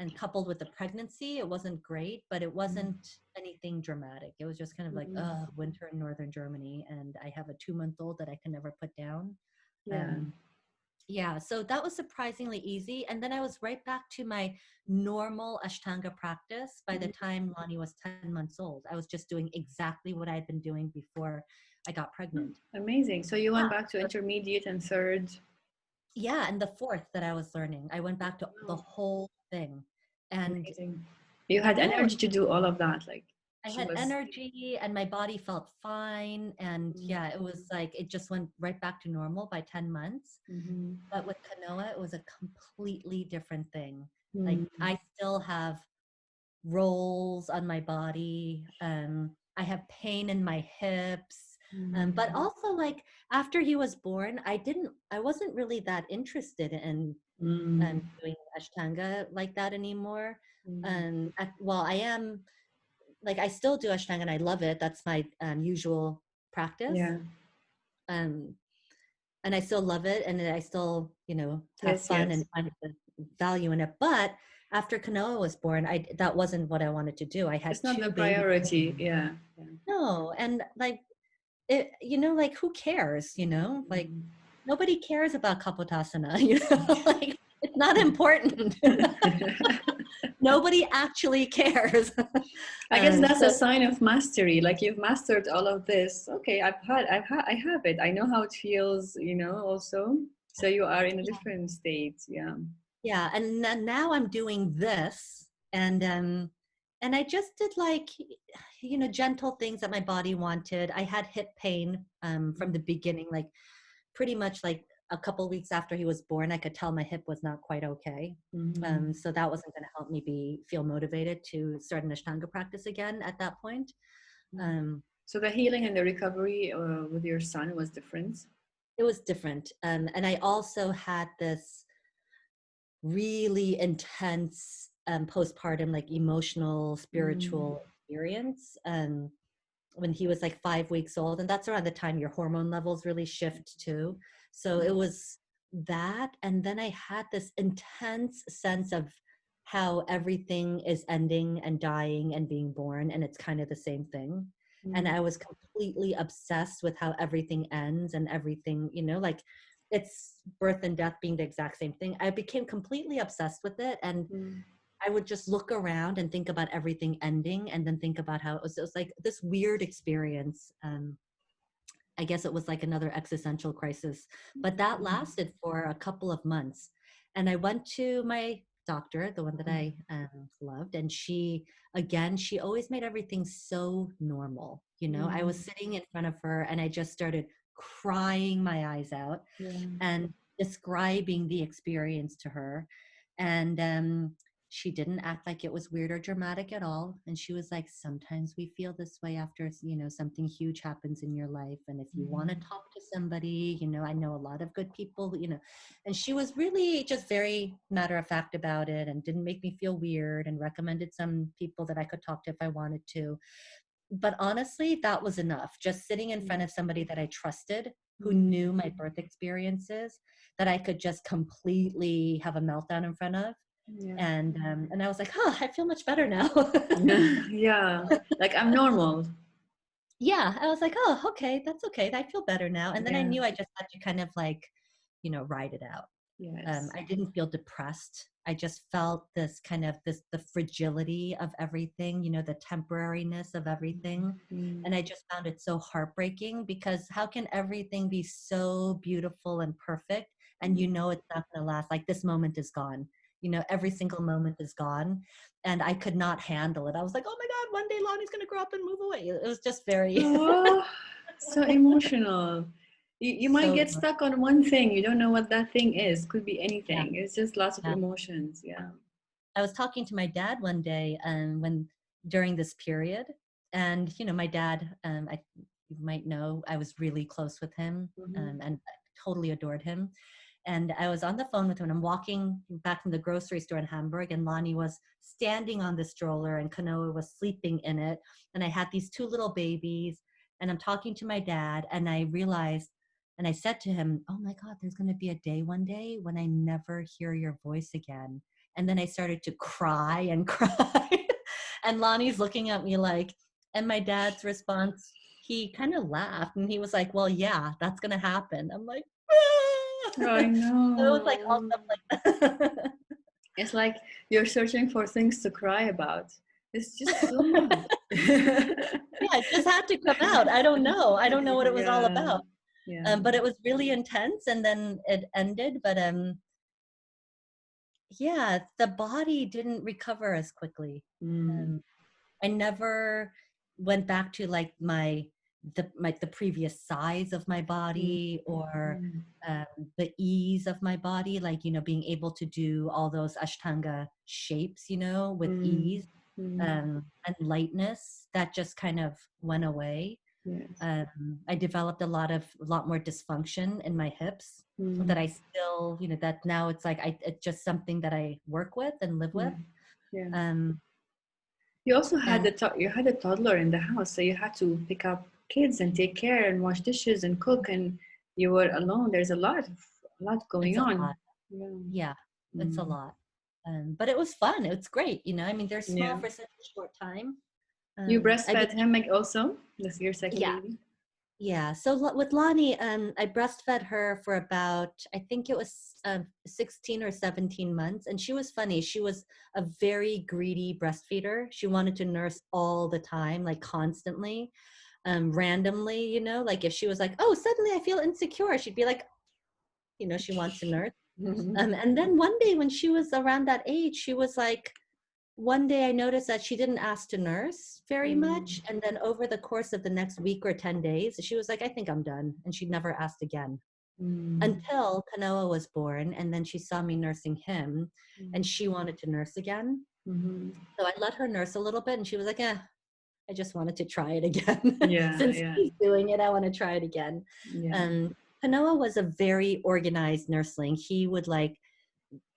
and coupled with the pregnancy, it wasn't great, but it wasn't anything dramatic. It was just kind of like, Mhm. winter in northern Germany, and I have a 2-month-old that I can never put down. Yeah. um, yeah, so that was surprisingly easy. And then I was right back to my normal Ashtanga practice by the time Lonnie was 10 months old. I was just doing exactly what I'd been doing before I got pregnant. Amazing. So you went Yeah. back to but- intermediate and third. Yeah, and the fourth that I was learning, I went back to the Wow. whole thing. And Amazing. You I had don't know, energy to do all of that. Like I she had was. energy and my body felt fine. And yeah, it was like, it just went right back to normal by 10 months. Mm-hmm. But with Kanoa, it was a completely different thing. Like Mm-hmm. I still have rolls on my body. I have pain in my hips. But also, like, after he was born, I wasn't really that interested in Mm-hmm. doing Ashtanga like that anymore. Well, I am, like, I still do Ashtanga and I love it. That's my usual practice. Yeah. Um, and I still love it, and I still, have Yes. fun Yes. and find the value in it. But after Kanoa was born, that wasn't what I wanted to do. I had It's not the 2 babies. priority. Yeah. Yeah. No, and like like who cares? Like Mm. nobody cares about Kapotasana. Like it's not important. Nobody actually cares. I guess that's a So sign of mastery. Like you've mastered all of this. Okay, I have it. I know how it feels, also. So you are in a different state. Yeah. yeah, and now I'm doing this, and I just did like gentle things that my body wanted. I had hip pain from the beginning, like pretty much like a couple weeks after he was born. I could tell my hip was not quite okay. Mm-hmm. So that wasn't going to help me feel motivated to start an Ashtanga practice again at that point. Um, So the healing and the recovery with your son was different. it was different, and I also had this really intense postpartum, like emotional, Mm. spiritual experience when he was like 5 weeks old. And that's around the time your hormone levels really shift too. So it was that. And then I had this intense sense of how everything is ending and dying and being born. And it's kind of the same thing. And Mm. I was completely obsessed with how everything ends and everything, like it's birth and death being the exact same thing. I became completely obsessed with it. And Mm. I would just look around and think about everything ending and then think about how it was like this weird experience. I guess it was like another existential crisis, but that lasted for a couple of months. And I went to my doctor, the one that I loved, and she always made everything so normal. I was Mm. sitting in front of her and I just started crying my eyes out Yeah. and describing the experience to her. And she didn't act like it was weird or dramatic at all. And she was like, sometimes we feel this way after, something huge happens in your life. And if you want to Mm. talk to somebody, I know a lot of good people, and she was really just very matter of fact about it and didn't make me feel weird and recommended some people that I could talk to if I wanted to. But honestly, that was enough. Just sitting in front of somebody that I trusted, who Mm. knew my birth experiences, that I could just completely have a meltdown in front of. Yeah. And I was like, huh, I feel much better now. Yeah. Like I'm normal. Yeah, I was like, oh, okay, that's okay. I feel better now. And then I Yeah. knew I just had to kind of like, ride it out. Yes. I didn't feel depressed. I just felt this kind of the fragility of everything, the temporariness of everything. Mm. And I just found it so heartbreaking because how can everything be so beautiful and perfect and it's not going to last? Like this moment is gone. Every single moment is gone. And I could not handle it. I was like, oh my God, one day Lonnie's going to grow up and move away. It was just very Oh, so emotional. You might so get stuck on one thing. You don't know what that thing is. Could be yeah. anything. It's just lots of Yeah. emotions. Yeah. I was talking to my dad one day when during this period, and my dad, you might know, I was really close with him, Mm-hmm. and I totally adored him. And I was on the phone with him, and I'm walking back from the grocery store in Hamburg, and Lonnie was standing on the stroller, and Kanoa was sleeping in it, and I had these two little babies, and I'm talking to my dad, and I realized. And I said to him, oh my God, there's going to be a day one day when I never hear your voice again. And then I started to cry and cry. And Lonnie's looking at me like, and my dad's response, he kind of laughed and he was like, well, yeah, that's going to happen. I'm like, I it was like all know. stuff like that. It's like you're searching for things to cry about. It's just so much. Yeah, it just had to come out. I don't know. I don't know what it was all Yeah. about. Yeah. But it was really intense and then it ended. But yeah, the body didn't recover as quickly. Mm. Um, I never went back to like the previous size of my Mm. body or Mm. um, the ease of my body, like being able to do all those Ashtanga shapes, with Mm. ease Mm. and lightness. That just kind of went away. Yes. I developed a lot more dysfunction in my hips Mm. that I still, that now it's like it's just something that I work with and live with. Yeah. Yeah. Um, You also had and you had a toddler in the house, so you had to pick up kids and take care and wash dishes and cook, and you were alone. There's a lot it's going a on. lot. Yeah. Yeah, it's a Mm. lot. But it was fun. It's great. I mean, they're small Yeah. for such a short time. You I breastfed became, him like also. That's your second yeah, baby. yeah. So with Lonnie, I breastfed her for about, I think it was 16 or 17 months. And she was funny. She was a very greedy breastfeeder. She wanted to nurse all the time, like constantly, randomly, like if she was like, oh, suddenly I feel insecure, she'd be like, she wants to nurse. And then one day when she was around that age, she was like, one day I noticed that she didn't ask to nurse very much. And then over the course of the next week or 10 days, she was like, I think I'm done. And she never asked again Mm. until Kanoa was born. And then she saw me nursing him and Mm. she wanted to nurse again. Mhm. So I let her nurse a little bit and she was like, I just wanted to try it again. Yeah, Since yeah, he's doing it, I want to try it again. yeah. Um, Kanoa was a very organized nursling. He would like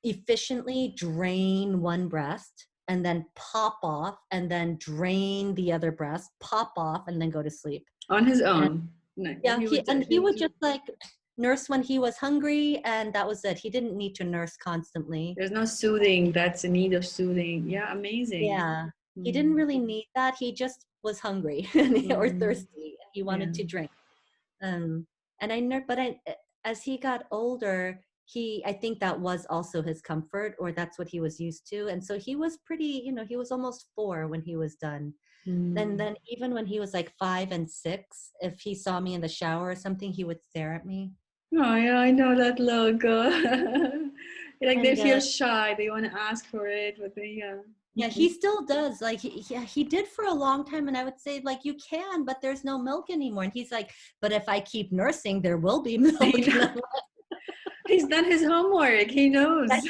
efficiently drain one breast and then pop off and then drain the other breast, pop off and then go to sleep. On his And own. No, yeah, he would. he would just like nurse when he was hungry and that was it. He didn't need to nurse constantly. There's no soothing. That's a need of soothing. Yeah, amazing. Yeah. he didn't Mm. really need that. He just was hungry or Mm. thirsty. He wanted Yeah. to drink. Um, and as he got older, I think that was also his comfort, or that's what he was used to. And so he was pretty, he was almost 4 when he was done. And Mm. then even when he was like 5 and 6, if he saw me in the shower or something, he would stare at me. Oh yeah, I know that look. Like they And feel shy. They want to ask for it, but they yeah. yeah, he still does. Like he did for a long time, and I would say like you can, but there's no milk anymore. And he's like, but if I keep nursing, there will be He milk. And know. I'm He's done his homework. He knows. like,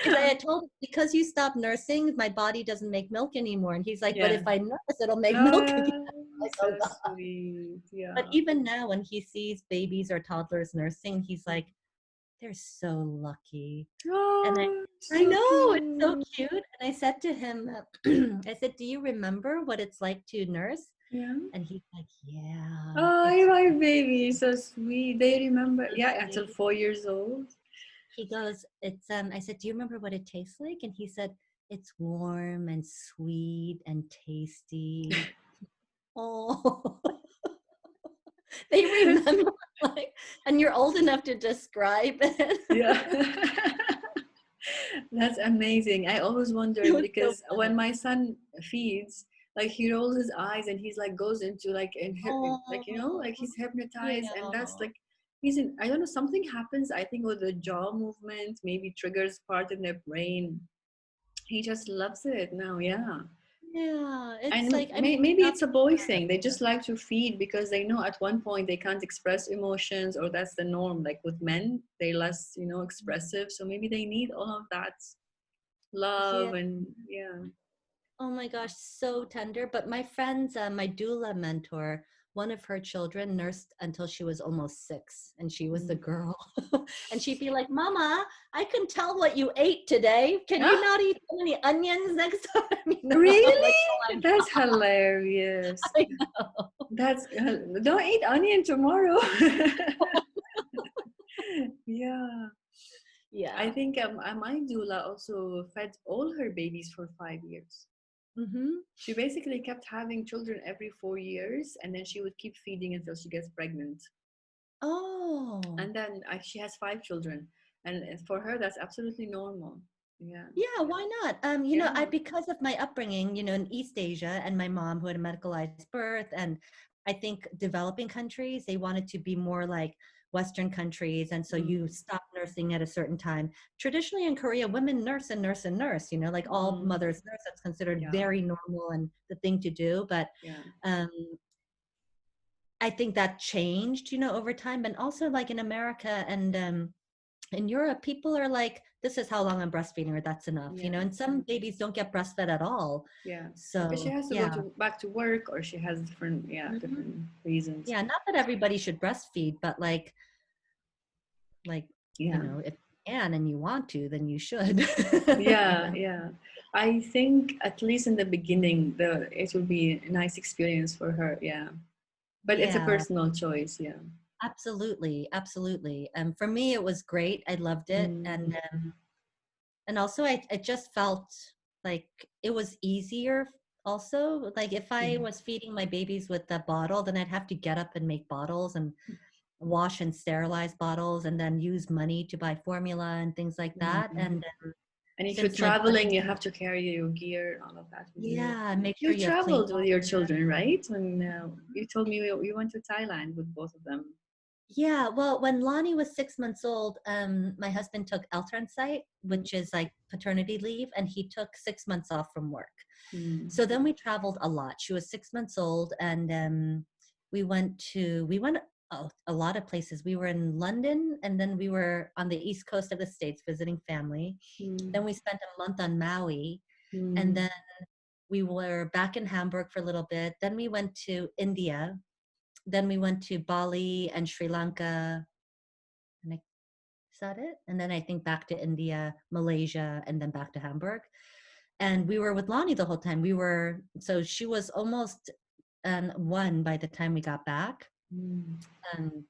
because I had told him, because you stop nursing, my body doesn't make milk anymore. And he's like, but Yeah. if I nurse, it'll make milk again. Oh, Like, oh so God. sweet. But Yeah. even now, when he sees babies or toddlers nursing, he's like, they're so lucky. And Oh, I so know it's so cute. cute. And I said to him, I said, do you remember what it's like to nurse? Yeah. And he's like, yeah, Oh, it's my baby, so sweet. They remember. so Yeah, until sweet. 4 years old. He goes, I said, do you remember what it tastes like? And he said, it's warm and sweet and tasty. Oh, they remember, like, and you're old enough to describe it. Yeah. That's amazing. I always It wondered was so because funny. when my son feeds, like he rolls his eyes and he's like goes into like like Oh, like he's hypnotized, and yeah. that's like he's in, I don't know, something happens, I think, with the jaw movement, maybe triggers part in their brain. He just loves it now, yeah. Yeah, it's And like, I mean, maybe not it's a boy forever. thing. They just like to feed because they know at one point they can't express emotions, or that's the norm. Like with men, they're less, expressive. So maybe they need all of that Yeah. love and yeah. Oh my gosh, so tender. But my friend's, my doula mentor, one of her children nursed until she was almost 6, and she was the Mm. girl. And she'd be like, Mama, I can tell what you ate today. Can you Ah, not eat so many onions next time? I'm like, really? oh, That's hilarious. I know. That's don't eat onion tomorrow. Yeah. I Yeah. think my doula also fed all her babies for 5 years. Mm-hmm. She basically kept having children every 4 years, and then she would keep feeding until she gets pregnant. Oh. And then she has 5 children, and for her, that's absolutely normal. Yeah, Yeah, why not? I yeah. because of my upbringing, in East Asia, and my mom who had a medicalized birth, and I think developing countries, they wanted to be more like Western countries, and so you Mm, stop nursing at a certain time. Traditionally in Korea, women nurse and nurse and nurse, like all mm, mothers nurse. That's considered yeah, very normal and the thing to do. But yeah. um, I think that changed, over time. And also like in America and in Europe, people are like, this is how long I'm breastfeeding, or that's enough, Yeah, and some babies don't get breastfed at all. yeah. Because she So, has to go yeah. to back to work, or she has different, yeah, Mhm. different reasons. Yeah, not that everybody should breastfeed, but like, Yeah, if you can and you want to, then you should. you yeah, know? yeah. I think at least in the beginning, it will be a nice experience for her. Yeah, but it's a Yeah, personal choice. Yeah. absolutely, absolutely. For me, it was great. I loved it, Mm, and also I just felt like it was easier. Also, like if I yeah. was feeding my babies with the bottle, then I'd have to get up and make bottles and wash and sterilize bottles and then use money to buy formula and things like that. Mm. And And if you're since my traveling, body, you have to carry your gear, all of that with you. yeah, make sure You you have clean traveled with water. your children, right? When you told me you went to Thailand with both of them. Yeah, well, when Lonnie was 6 months old, my husband took site, Mm, which is like paternity leave, and he took 6 months off from work. mm, So then we traveled a lot. She was 6 months old, and we went a lot of places. We were in London, and then we were on the east coast of the States visiting family. Then mm, we spent a month on Maui, and mm, then we were back in Hamburg for a little bit. Then we went to India. Then we went to Bali and Sri Lanka. And is that it? And then I think back to India, Malaysia, and then back to Hamburg. And we were with Lonnie the whole time. So she was almost 1 by the time we got back. mm, Um,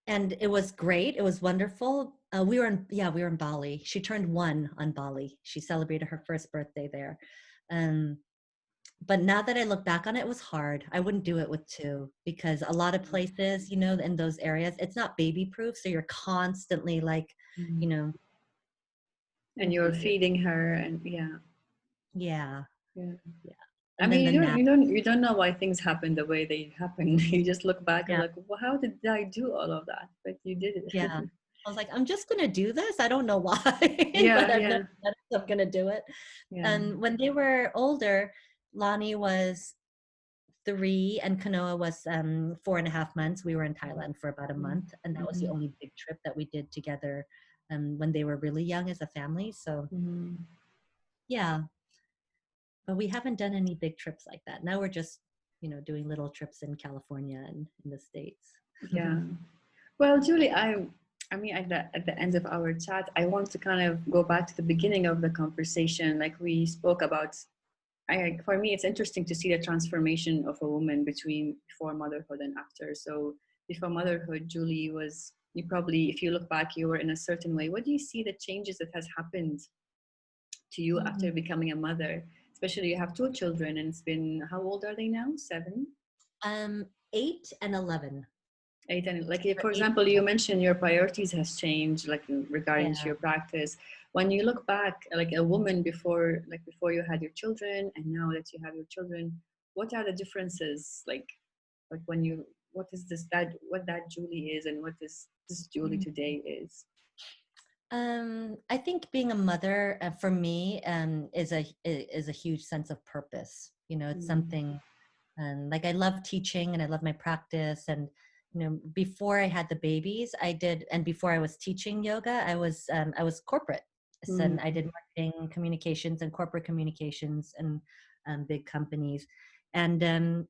and it was great. It was wonderful. we were in Bali. She turned 1 on Bali. She celebrated her first birthday there. Um, but now that I look back on it, it was hard. I wouldn't do it with 2 because a lot of places, in those areas, it's not baby proof. So you're constantly like, you Mm. know, And you're feeding her, and yeah, yeah, yeah. yeah. I And then mean, the nap, you don't know why things happen the way they happen. You just look back and yeah, like, well, how did I do all of that? But you did it. yeah. I was like, I'm just gonna do this. I don't know why, but Yeah, I've never yeah, done it, so I'm gonna do it. yeah. And when they were older, Lonnie was 3 and Kanoa was 4.5 months. We were in Thailand for about a month, and that was the Mm-hmm. only big trip that we did together when they were really young as a family. So Mm-hmm. yeah, but we haven't done any big trips like that. Now we're just doing little trips in California and in the States. Yeah. Well, Julie, I mean, at the end of our chat, I want to kind of go back to the beginning of the conversation. Like we spoke about, for me, it's interesting to see the transformation of a woman between before motherhood and after. So before motherhood, Julie was, you probably, if you look back, you were in a certain way. What do you see the changes that has happened to you after Mhm. becoming a mother? Especially you have 2 children, and it's been, how old are they now? 7? 8 and 11. 8, and like For for 8 example, you mentioned your priorities has changed, like regarding to Yeah. your practice. When you look back, like a woman before, like before you had your children, and now that you have your children, what are the differences? Like when you, what is this, that what that Julie is, and what this Julie Mm. today is? I think being a mother for me is a huge sense of purpose. It's Mm. something like I love teaching and I love my practice. And before I had the babies, I did, and before I was teaching yoga, I was corporate. So, Mm. and I did marketing communications and corporate communications and big companies. And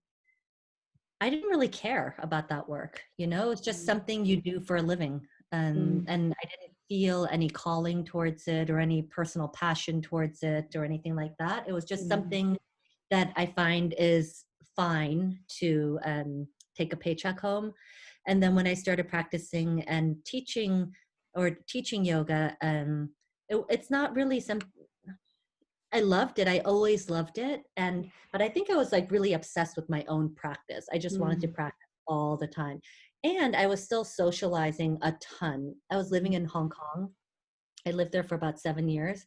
I didn't really care about that work. It's just something you do for a living. Mm. And I didn't feel any calling towards it or any personal passion towards it or anything like that. It was just Mm. something that I find is fine to take a paycheck home. And then when I started practicing and teaching yoga, it's not really some. I loved it. I always loved it. But I think I was like really obsessed with my own practice. I just wanted to Mm. practice all the time. And I was still socializing a ton. I was living in Hong Kong. I lived there for about 7 years.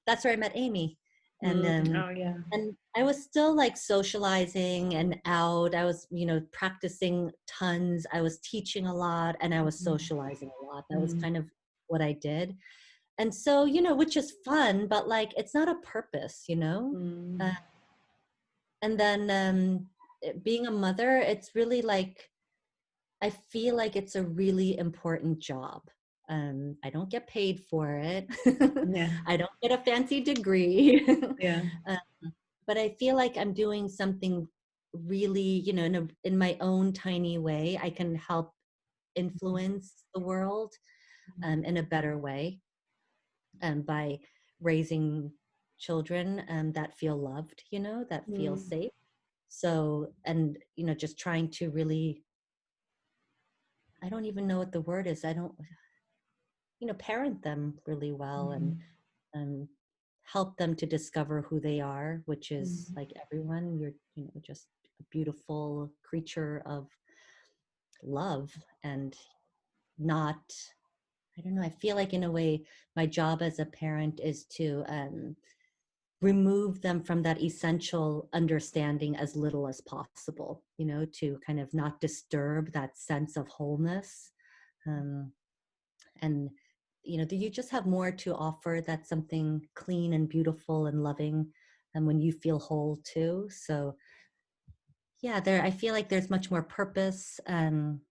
That's where I met Amy. And Mm. Oh yeah. and I was still like socializing and out. I was, practicing tons. I was teaching a lot and I was socializing a lot. That was Mm. kind of what I did. And so, which is fun, but like it's not a purpose. Uh, Mm. and then being a mother, it's really like I feel like it's a really important job. I don't get paid for it. Yeah. I don't get a fancy degree. Yeah. But I feel like I'm doing something really, in my own tiny way. I can help influence the world in a better way by raising children that feel loved, that feel Mm. safe. So, and, just trying to really, I don't even know what the word is. I don't, parent them really well and Mm. um, help them to discover who they are, which is Mm. like everyone. You're, just a beautiful creature of love and not, I don't know. I feel like in a way, my job as a parent is to remove them from that essential understanding as little as possible, to kind of not disturb that sense of wholeness. Um, and you just have more to offer that's something clean and beautiful and loving, and when you feel whole too. So yeah, I feel like there's much more purpose in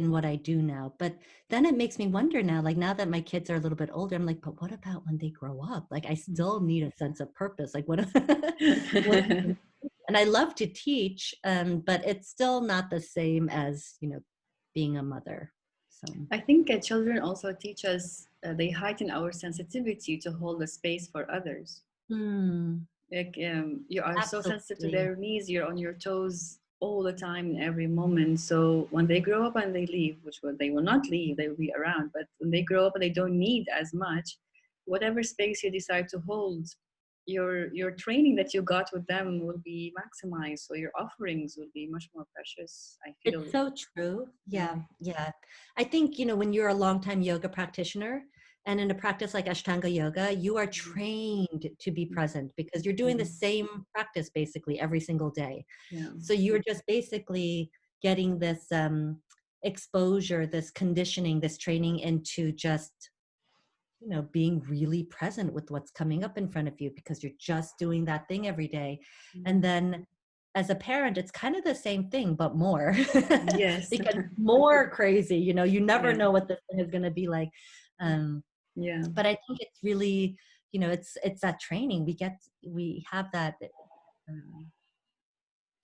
what I do now. But then it makes me wonder now, like now that my kids are a little bit older, I'm like, but what about when they grow up? Like I still need a sense of purpose. Like what what and I love to teach, but it's still not the same as, being a mother. So I think children also teach us, they heighten our sensitivity to hold a space for others. mm, Like you are so sensitive to absolutely. their needs, you're on your toes all the time in every moment. So when they grow up and they leave, they will not leave, they will be around, but when they grow up and they don't need as much, whatever space you decide to hold, your training that you got with them will be maximized. So your offerings will be much more precious, I feel. It's so true. Yeah. Yeah, yeah. I think, when you're a longtime yoga practitioner and in a practice like Ashtanga yoga, you are trained to be present because you're doing the Mhm. same practice basically every single day. Yeah. So you're just basically getting this exposure, this conditioning, this training into just, being really present with what's coming up in front of you because you're just doing that thing every day. And then as a parent, it's kind of the same thing, but more Yes. because more crazy, you never Yeah. know what this thing is going to be like. Um, Yeah. but I think it's really, it's that training we have that um,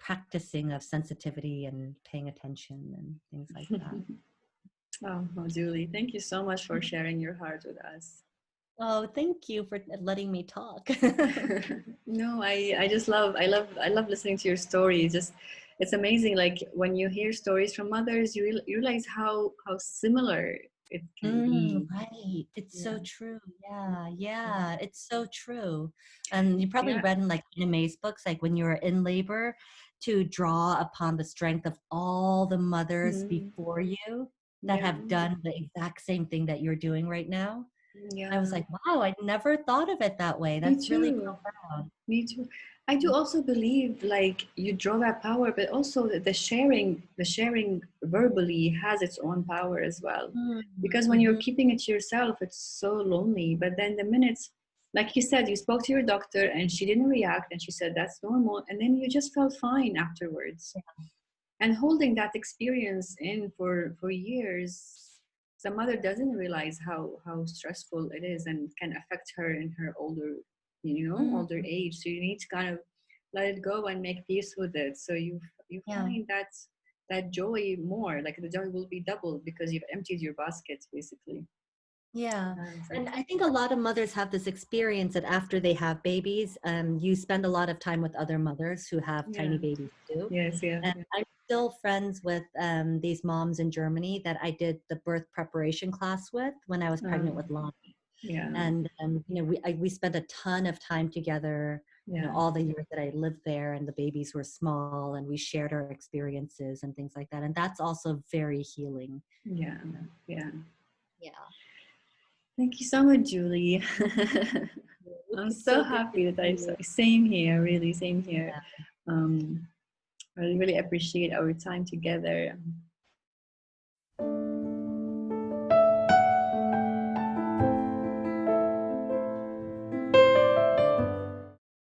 practicing of sensitivity and paying attention and things like that. Oh, well, Julie, thank you so much for sharing your heart with us. Oh, thank you for letting me talk. No, I just love listening to your story. It's amazing. Like when you hear stories from others, you realize how similar it can be. Right. It's Yeah. so true. Yeah, yeah, it's so true. And you probably Yeah. read in like Vietnamese books, like when you're in labor, to draw upon the strength of all the mothers Mhm. before you that Yeah. have done the exact same thing that you're doing right now. I was Yeah. like, wow, I never thought of it that way. Me That's really too. profound. Me too. I do also believe like you draw that power, but also the sharing verbally has its own power as well. Because when you're Mm-hmm. keeping it to yourself, it's so lonely. But then the minutes, like you said, you spoke to your doctor and she didn't react and she said that's normal, and then you just felt fine afterwards. And holding that experience in for years, the mother doesn't realize how stressful it is and can affect her in her older Mm, age. So you need to kind of let it go and make peace with it. So you yeah. find that joy more, like the joy will be doubled because you've emptied your basket basically. Yeah. It's like And I think a lot of mothers have this experience that after they have babies, you spend a lot of time with other mothers who have yeah. tiny babies too. Yes, yeah, And yeah. I'm still friends with these moms in Germany that I did the birth preparation class with when I was pregnant with Lonnie. Yeah, And, we spent a ton of time together, yeah, all the years that I lived there and the babies were small and we shared our experiences and things like that. And that's also very healing. yeah, yeah. Yeah. Thank you so much, Julie. I'm It's so so good to happy that see you. same here, really, same here. Yeah. Um, I really appreciate our time together.